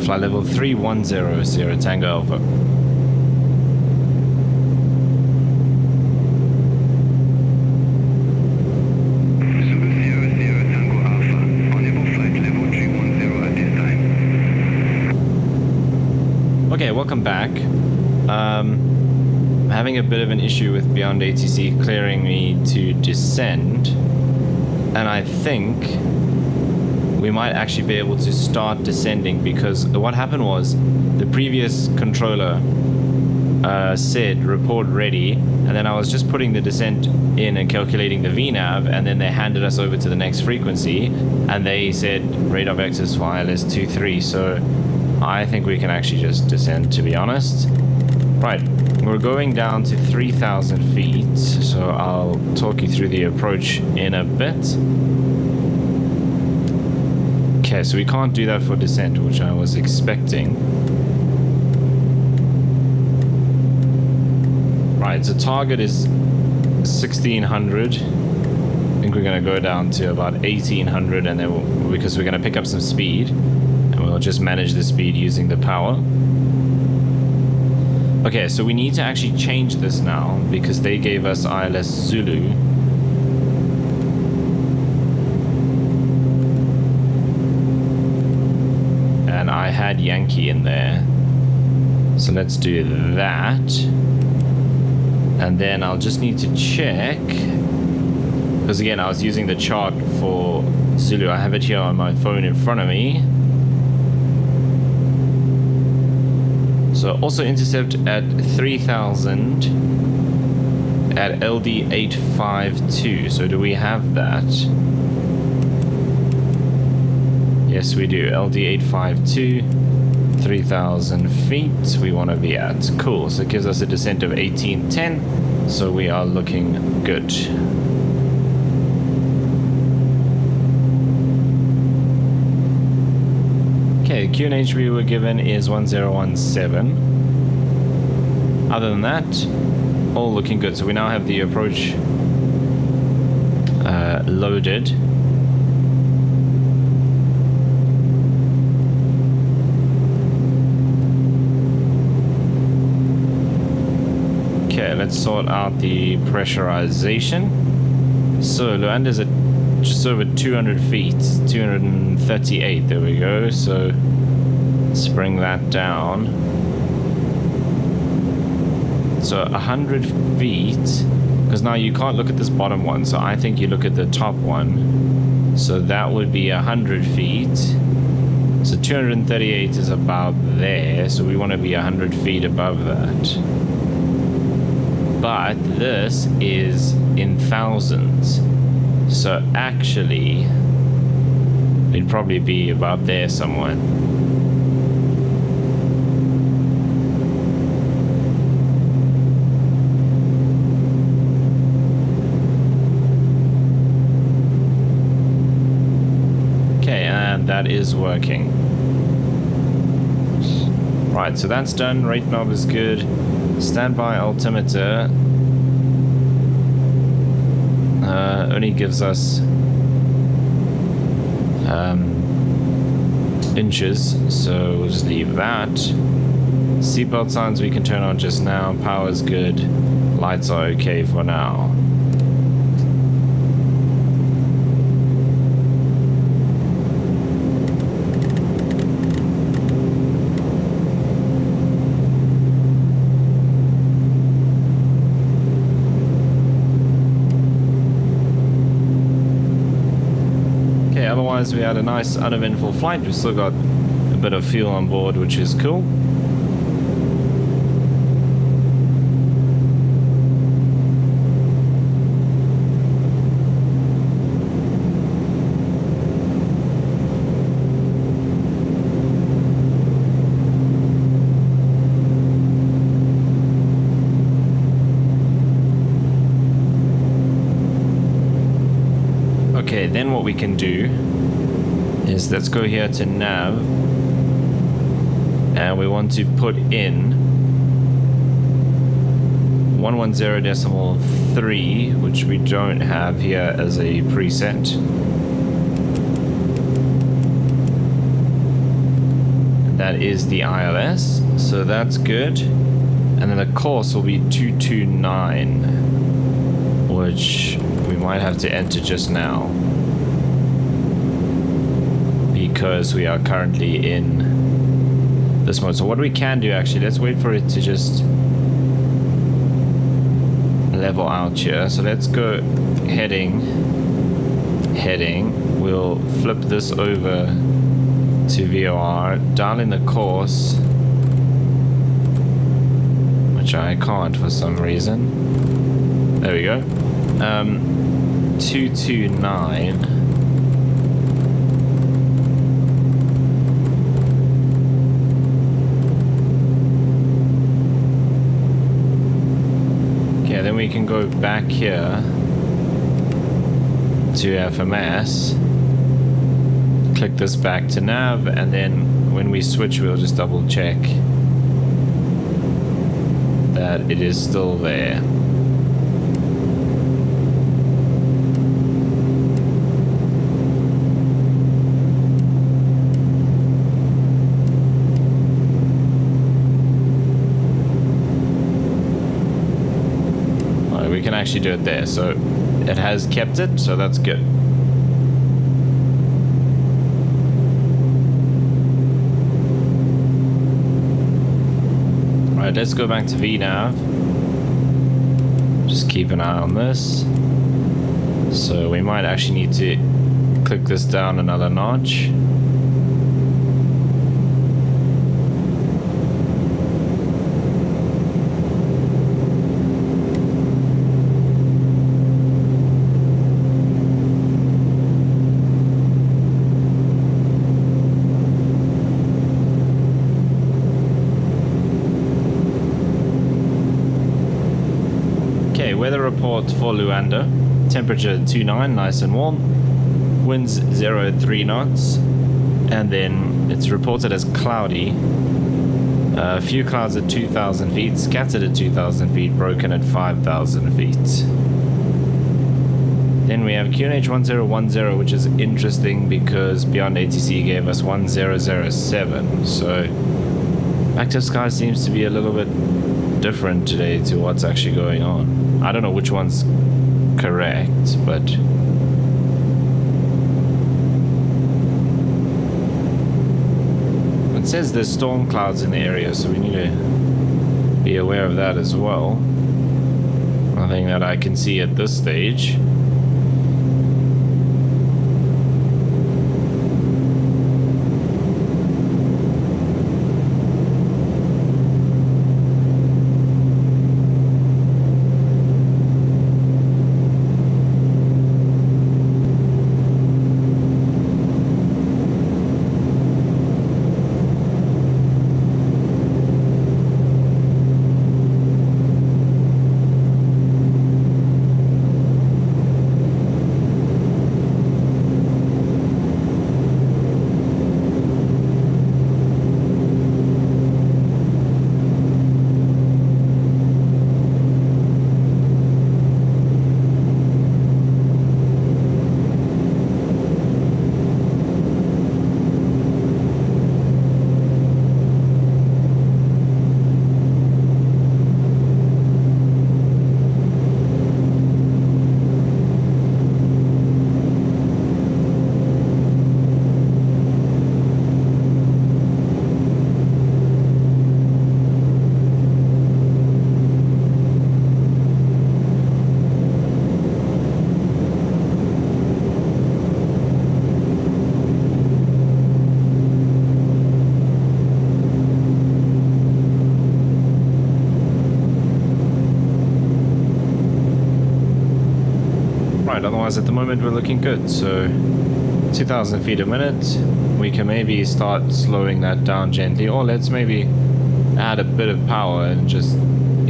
Flight level 310, Sierra Tango Alpha. Zulu Sierra Sierra Tango Alpha, enable flight level 310 at this time. Okay, welcome back. Having a bit of an issue with Beyond ATC clearing me to descend, and I think we might actually be able to start descending, because what happened was the previous controller said report ready, and then I was just putting the descent in and calculating the VNAV, and then they handed us over to the next frequency and they said radar vectors for ILS 23. So I think we can actually just descend, to be honest. Right, we're going down to 3,000 feet, so I'll talk you through the approach in a bit. Okay, so we can't do that for descent, which I was expecting. Right, so target is 1,600. I think we're going to go down to about 1,800, and then because we're going to pick up some speed, and we'll just manage the speed using the power. Okay, so we need to actually change this now, because they gave us ILS Zulu. I had Yankee in there, so let's do that, and then I'll just need to check, because again I was using the chart for Zulu. I have it here on my phone in front of me. So also intercept at 3,000 at LD 852. So do we have that? Yes, we do. LD 852, 3,000 feet we want to be at. Cool. So it gives us a descent of 1810. So we are looking good. Okay, QNH we were given is 1017. Other than that, all looking good. So we now have the approach loaded. Let's sort out the pressurization. So Luanda's at just over 200 feet, 238, there we go. So let's bring that down. So 100 feet, because now you can't look at this bottom one, so I think you look at the top one. So that would be 100 feet. So 238 is about there, so we want to be 100 feet above that. But this is in thousands, so actually it'd probably be about there somewhere. Okay, and that is working. Right, so that's done. Rate knob is good. Standby altimeter only gives us inches, so we'll just leave that. Seatbelt signs we can turn on just now. Power's good. Lights are okay for now. Otherwise, we had a nice uneventful flight. We've still got a bit of fuel on board, which is cool. Okay, then what we can do is let's go here to nav, and we want to put in 110.3, which we don't have here as a preset. That is the ILS, so that's good. And then the course will be 229, which we might have to enter just now, because we are currently in this mode. So what we can do, actually, let's wait for it to just level out here. So let's go heading. We'll flip this over to VOR, dial in the course, which I can't for some reason. There we go. 229. Then we can go back here to FMS, click this back to nav, and then when we switch, we'll just double check that it is still there. We can actually do it there, so it has kept it, so that's good. Alright, let's go back to VNav. Just keep an eye on this. So we might actually need to click this down another notch. Weather report for Luanda. Temperature 29, nice and warm. Winds 0.3 knots. And then it's reported as cloudy. A few clouds at 2,000 feet, scattered at 2,000 feet, broken at 5,000 feet. Then we have QNH 1010, which is interesting because Beyond ATC gave us 1007. So active sky seems to be a little bit different today to what's actually going on. I don't know which one's correct, but it says there's storm clouds in the area, so we need to be aware of that as well. Nothing that I can see at this stage. right, otherwise at the moment we're looking good. So 2,000 feet a minute, we can maybe start slowing that down gently, or let's maybe add a bit of power and just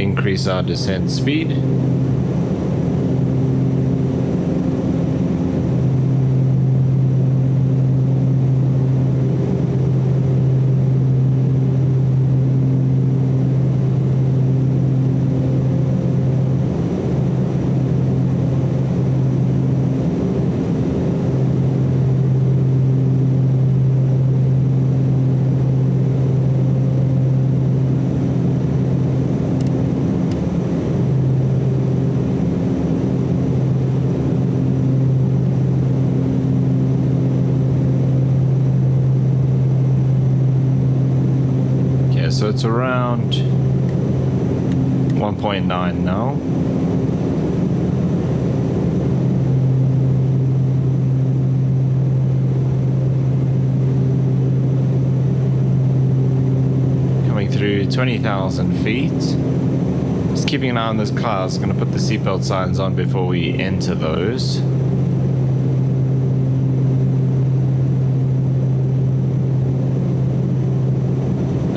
increase our descent speed. So it's around 1.9 now. Coming through 20,000 feet. Just keeping an eye on those clouds. Going to put the seatbelt signs on before we enter those.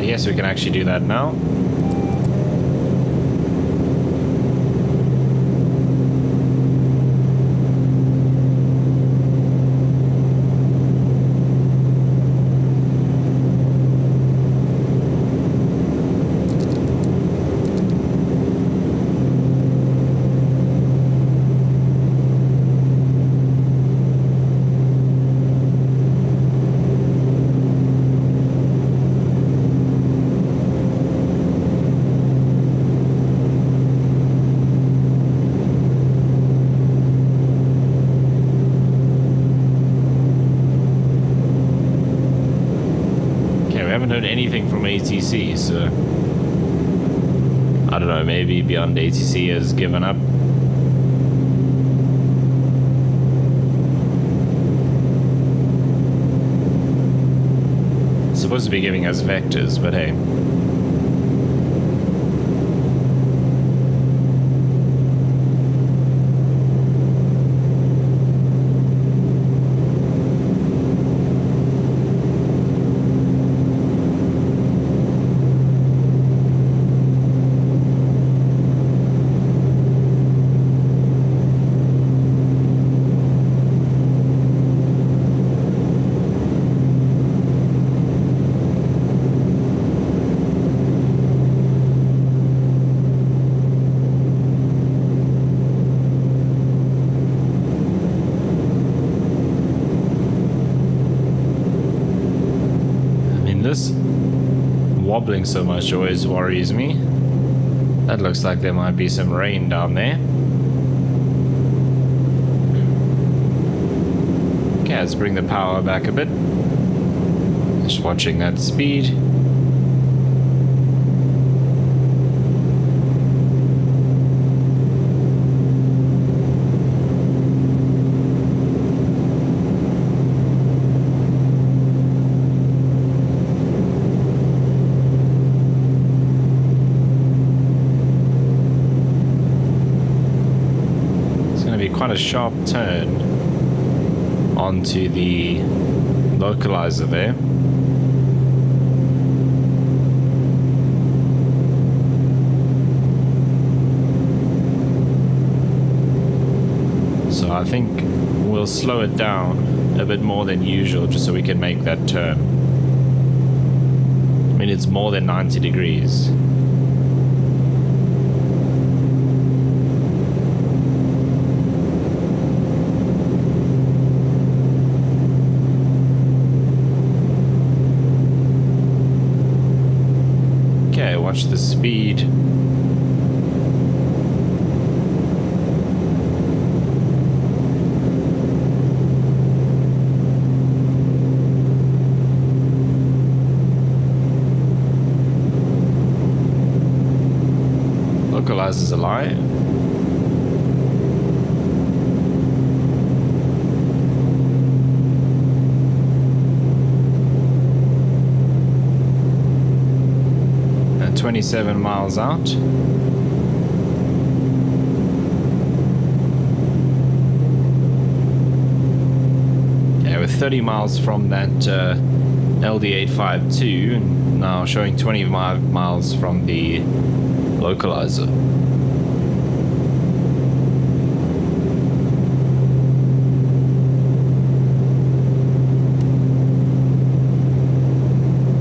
Yes, we can actually do that now. Anything from ATC, so I don't know, maybe Beyond ATC has given up. It's supposed to be giving us vectors, but hey. Wobbling so much always worries me. That looks like there might be some rain down there. Okay, let's bring the power back a bit. Just watching that speed. Quite a sharp turn onto the localizer there. So I think we'll slow it down a bit more than usual just so we can make that turn. I mean, it's more than 90 degrees. Watch the speed. Localizer's alive. And 27 miles out. 30 miles from that LD852, and now showing 25 miles from the localizer.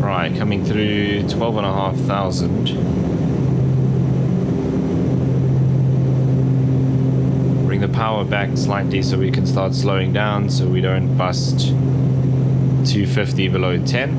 Right, coming through 12,500. The power back slightly so we can start slowing down so we don't bust 250 below 10.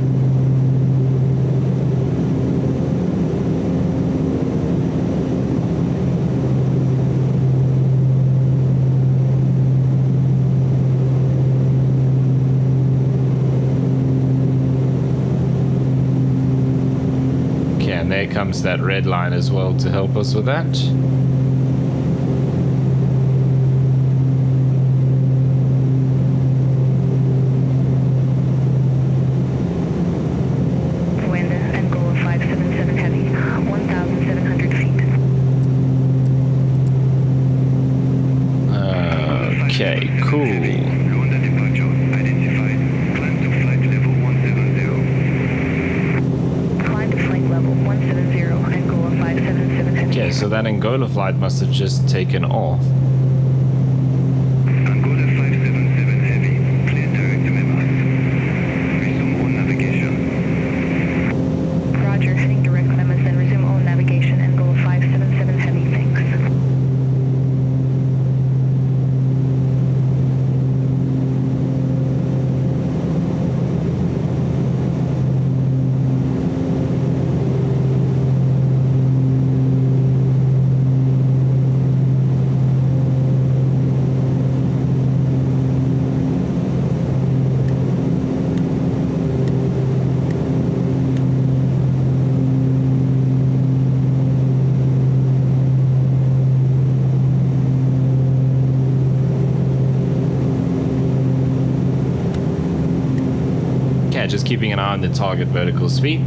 Okay, and there comes that red line as well to help us with that. Okay, cool. Luanda departure identified. Climb to flight level 170. Climb to flight level 170, Angola 577 heavy. Okay, so that Angola flight must have just taken off. Angola 577 heavy, clear direct to MMS. Resume on navigation. Roger, heading direct on MS, then resume on navigation, Angola 577 heavy, thanks. Just keeping an eye on the target vertical speed.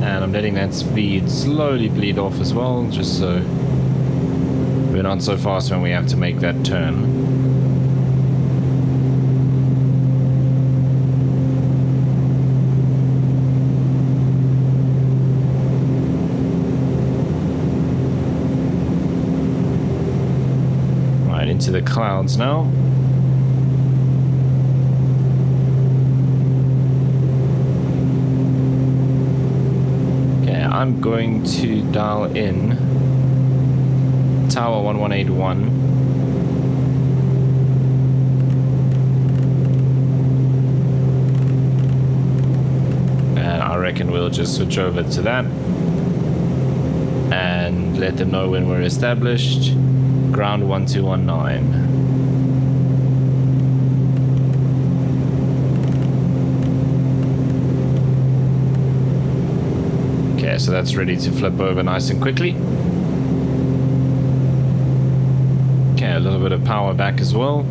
And I'm letting that speed slowly bleed off as well, just so we're not so fast when we have to make that turn. Right, into the clouds now. Okay, I'm going to dial in Tower 1181. And I reckon we'll just switch over to that and let them know when we're established. Ground 1219. Okay, so that's ready to flip over nice and quickly. Okay, a little bit of power back as well.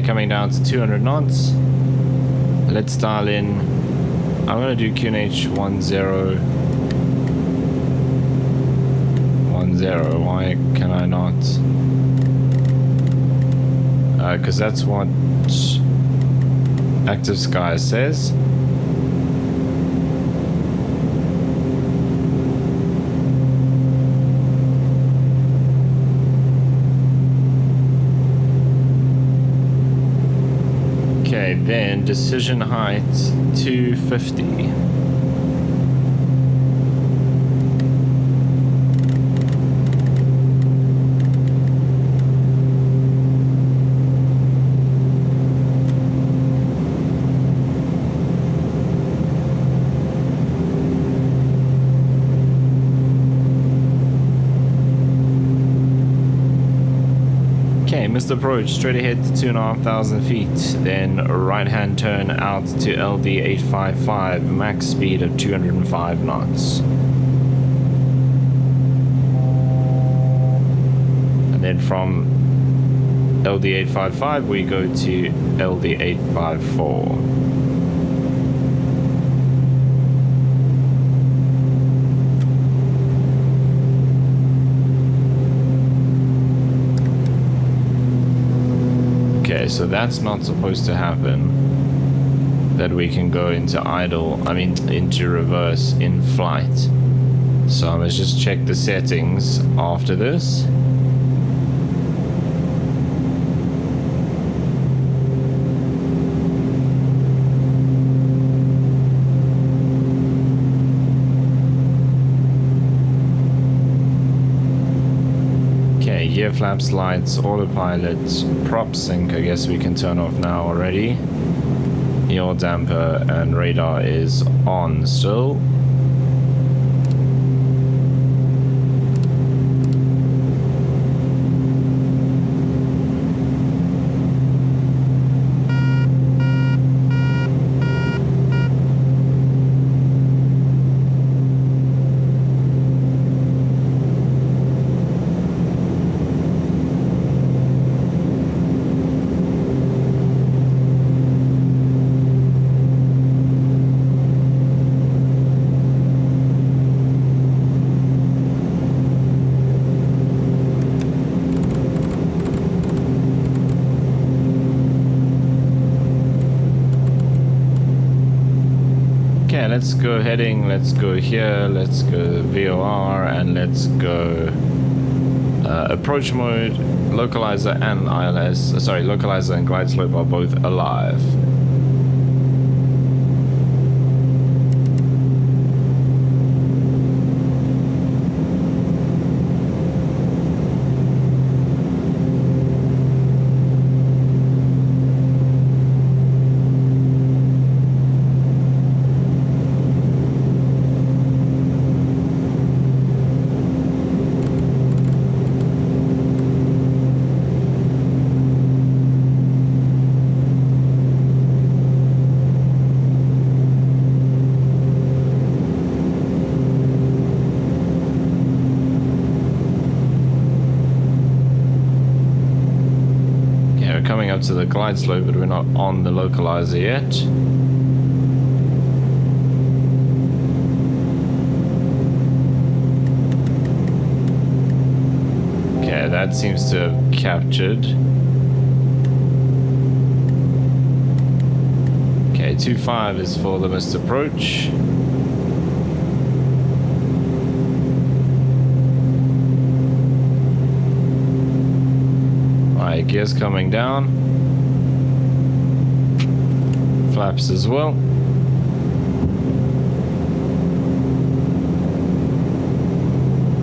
Coming down to 200 knots. let's dial in. I'm going to do QNH 1010. Why can I not? Because that's what Active Sky says. Okay, then decision height 250. Missed approach, straight ahead to 2,500 feet, then right hand turn out to LD 855, max speed of 205 knots. And then from LD 855 we go to LD 854. So that's not supposed to happen, that we can go into idle, into reverse in flight. So let's just check the settings after this. Gear flaps, lights, autopilot, prop sync, I guess we can turn off now already. Yaw damper and radar is on still. Let's go heading, let's go here, let's go VOR, and let's go approach mode. Localizer and ILS, localizer and glide slope are both alive. To the glide slope, but we're not on the localizer yet. Okay, that seems to have captured. Okay, 2.5 is for the missed approach. Alright, gears coming down. Flaps as well. You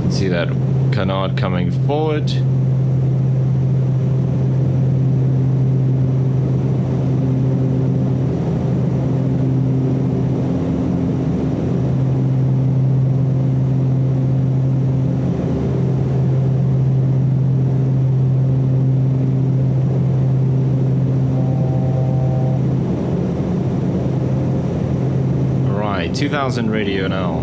can see that canard coming forward. Right, 2000 radio now.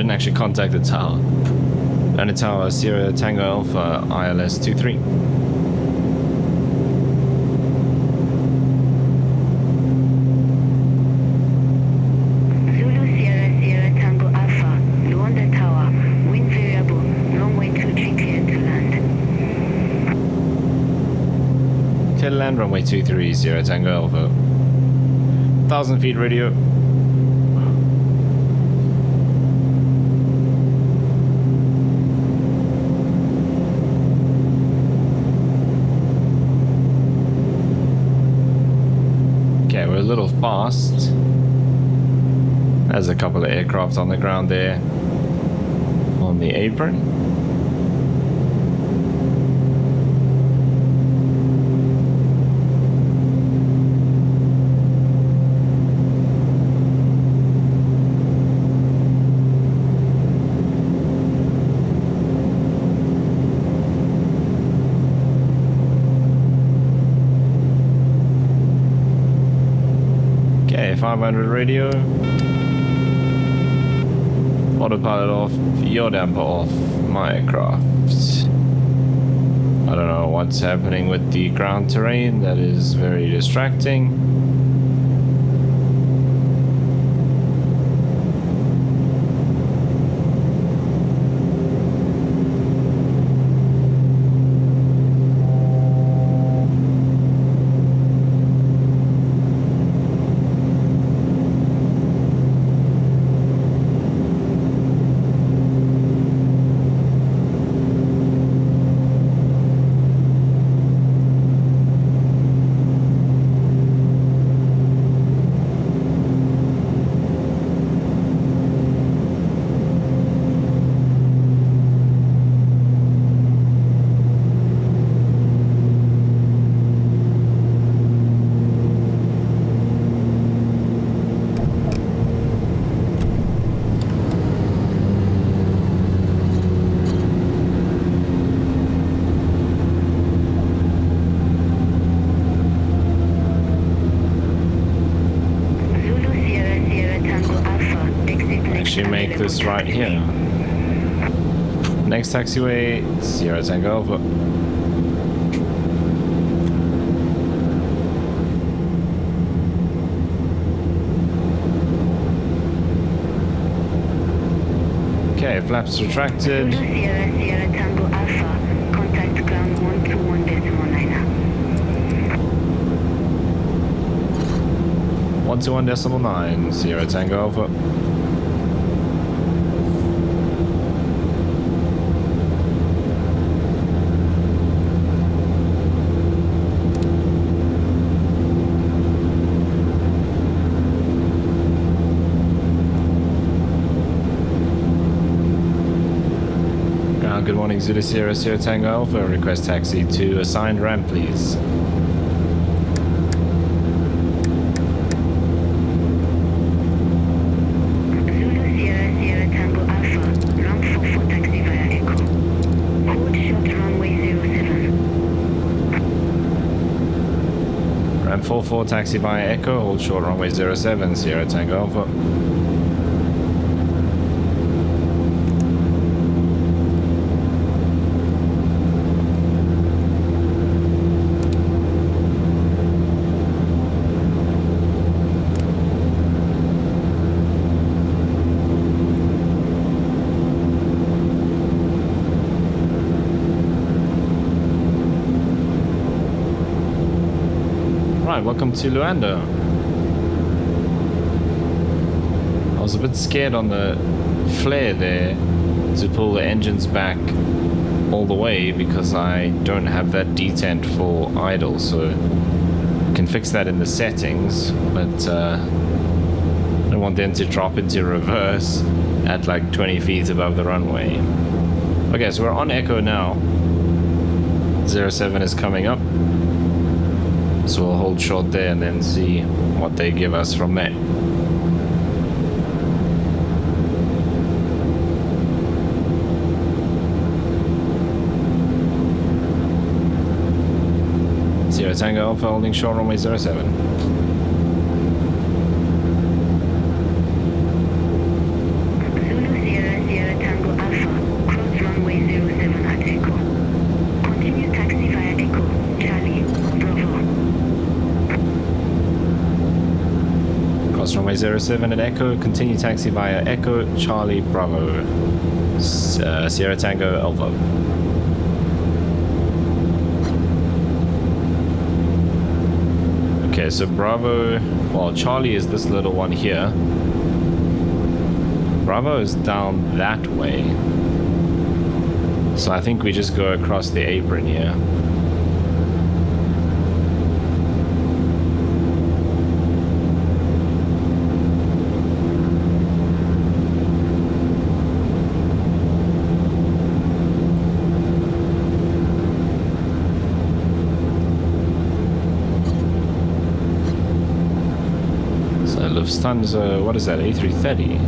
didn't actually contact the tower. And the tower, Sierra Tango Alpha, ILS 23. Zulu Sierra Sierra Tango Alpha, Luanda Tower, wind variable, runway 23 clear to land. Clear to land, runway 23, Sierra Tango Alpha. 1,000 feet radio. Okay, we're a little fast. There's a couple of aircraft on the ground there on the apron. Okay, 500 radio. Autopilot off, yaw damper off, my aircraft. I don't know what's happening with the ground terrain, that is very distracting. Make this right here. Next taxiway, Sierra Tango Alpha. Okay, flaps retracted. Sierra Sierra Tango Alpha, contact ground 121.9. 121.9, Sierra Tango Alpha. Good morning, Zulu Sierra Sierra Tango Alpha. Request taxi to assigned ramp, please. Zulu Sierra Sierra Tango Alpha, ramp 44 taxi via Echo. Hold short runway 07. Ramp 44 taxi via Echo, hold short runway 07, Sierra Tango Alpha. Right, welcome to Luanda. I was a bit scared on the flare there to pull the engines back all the way because I don't have that detent for idle, so I can fix that in the settings, but I don't want them to drop into reverse at like 20 feet above the runway. Okay, so we're on Echo now. 07 is coming up. So we'll hold short there and then see what they give us from there. Sierra Tango Alpha holding short runway 07. Zulu Sierra 07 at Echo, continue taxi via Echo, Charlie, Bravo, Sierra Tango, Alpha. Okay, so Bravo, well, Charlie is this little one here. Bravo is down that way. So I think we just go across the apron here. Lufthansa, what is that, A330?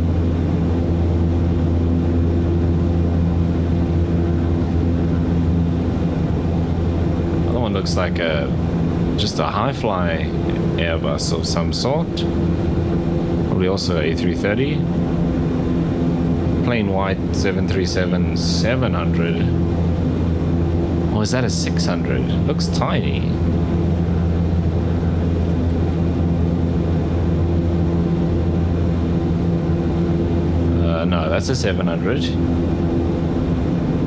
Other one looks like just a high-fly Airbus of some sort. Probably also A330. Plain white 737-700. Or is that a 600? Looks tiny. No, that's a 700.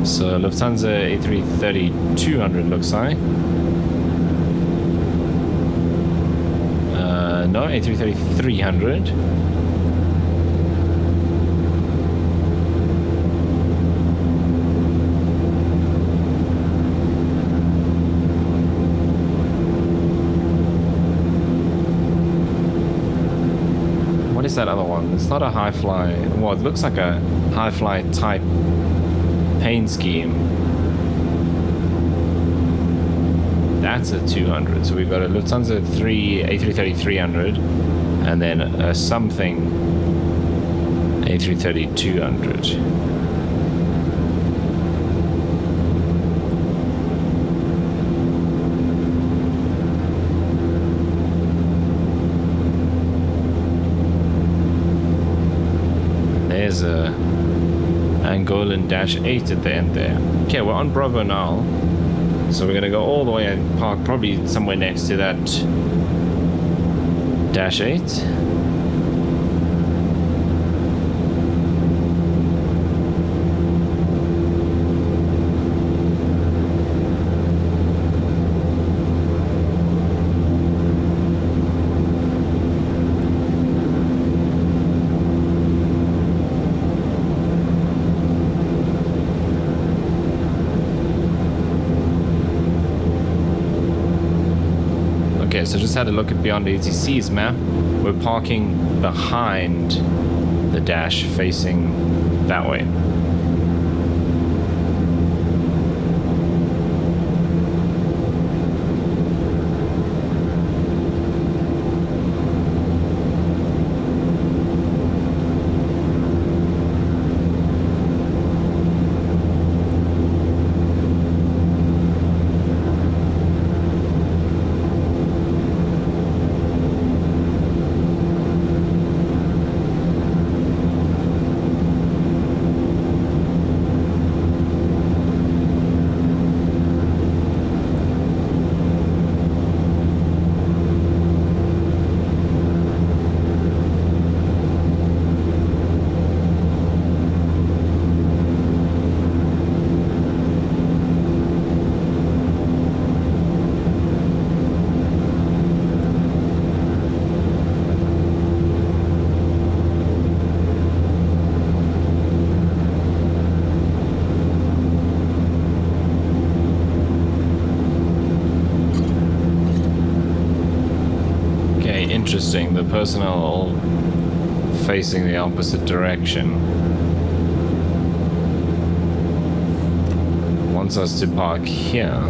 So Lufthansa A330-200 looks like. No, A330-300. What is that other one? It's not a high fly. Well, it looks like a high fly type paint scheme. That's a 200. So we've got a Lufthansa A330-300 and then a something A330-200. There's a Angolan -8 at the end there. Okay, we're on Bravo now. So we're gonna go all the way and park probably somewhere next to that -8. So just had a look at Beyond ATC's map. We're parking behind the dash facing that way. Interesting, the personnel all facing the opposite direction. Wants us to park here.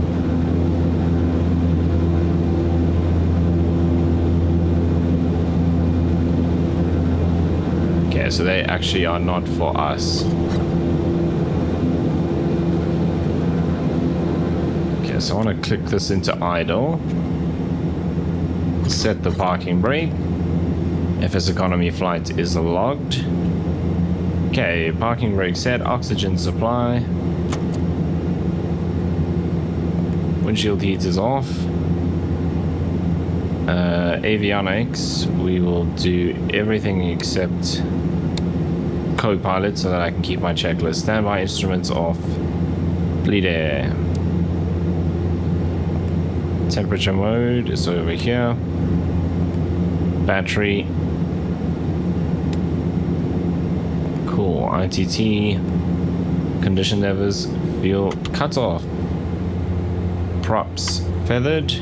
Okay, so they actually are not for us. Okay, so I want to click this into idle. Set the parking brake. FSEconomy flight is logged. Okay, parking brake set, oxygen supply. Windshield heat is off. Avionics, we will do everything except co-pilot so that I can keep my checklist. Standby instruments off. Bleed air. Temperature mode is over here. Battery. Cool. ITT. Condition levers. Fuel cut off. Props feathered.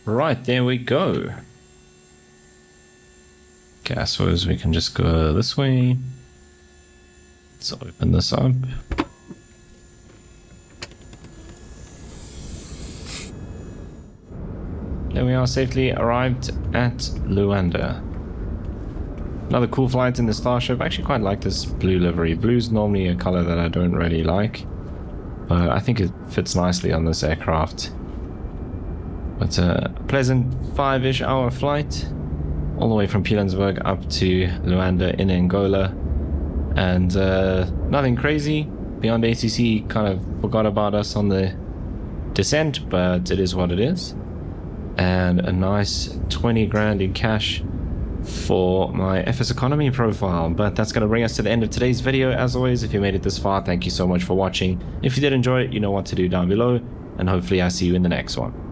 Right, there we go. Okay, I suppose we can just go this way. Let's open this up. There we are, safely arrived at Luanda. Another cool flight in the Starship. I actually quite like this blue livery. Blue's normally a color that I don't really like, but I think it fits nicely on this aircraft. But a pleasant 5-ish hour flight all the way from Pilanesberg up to Luanda in Angola, and nothing crazy. Beyond ATC kind of forgot about us on the descent, but it is what it is. And a nice 20 grand in cash for my FSEconomy profile. But that's going to bring us to the end of today's video. As always, if you made it this far, thank you so much for watching. If you did enjoy it, you know what to do down below, and hopefully I see you in the next one.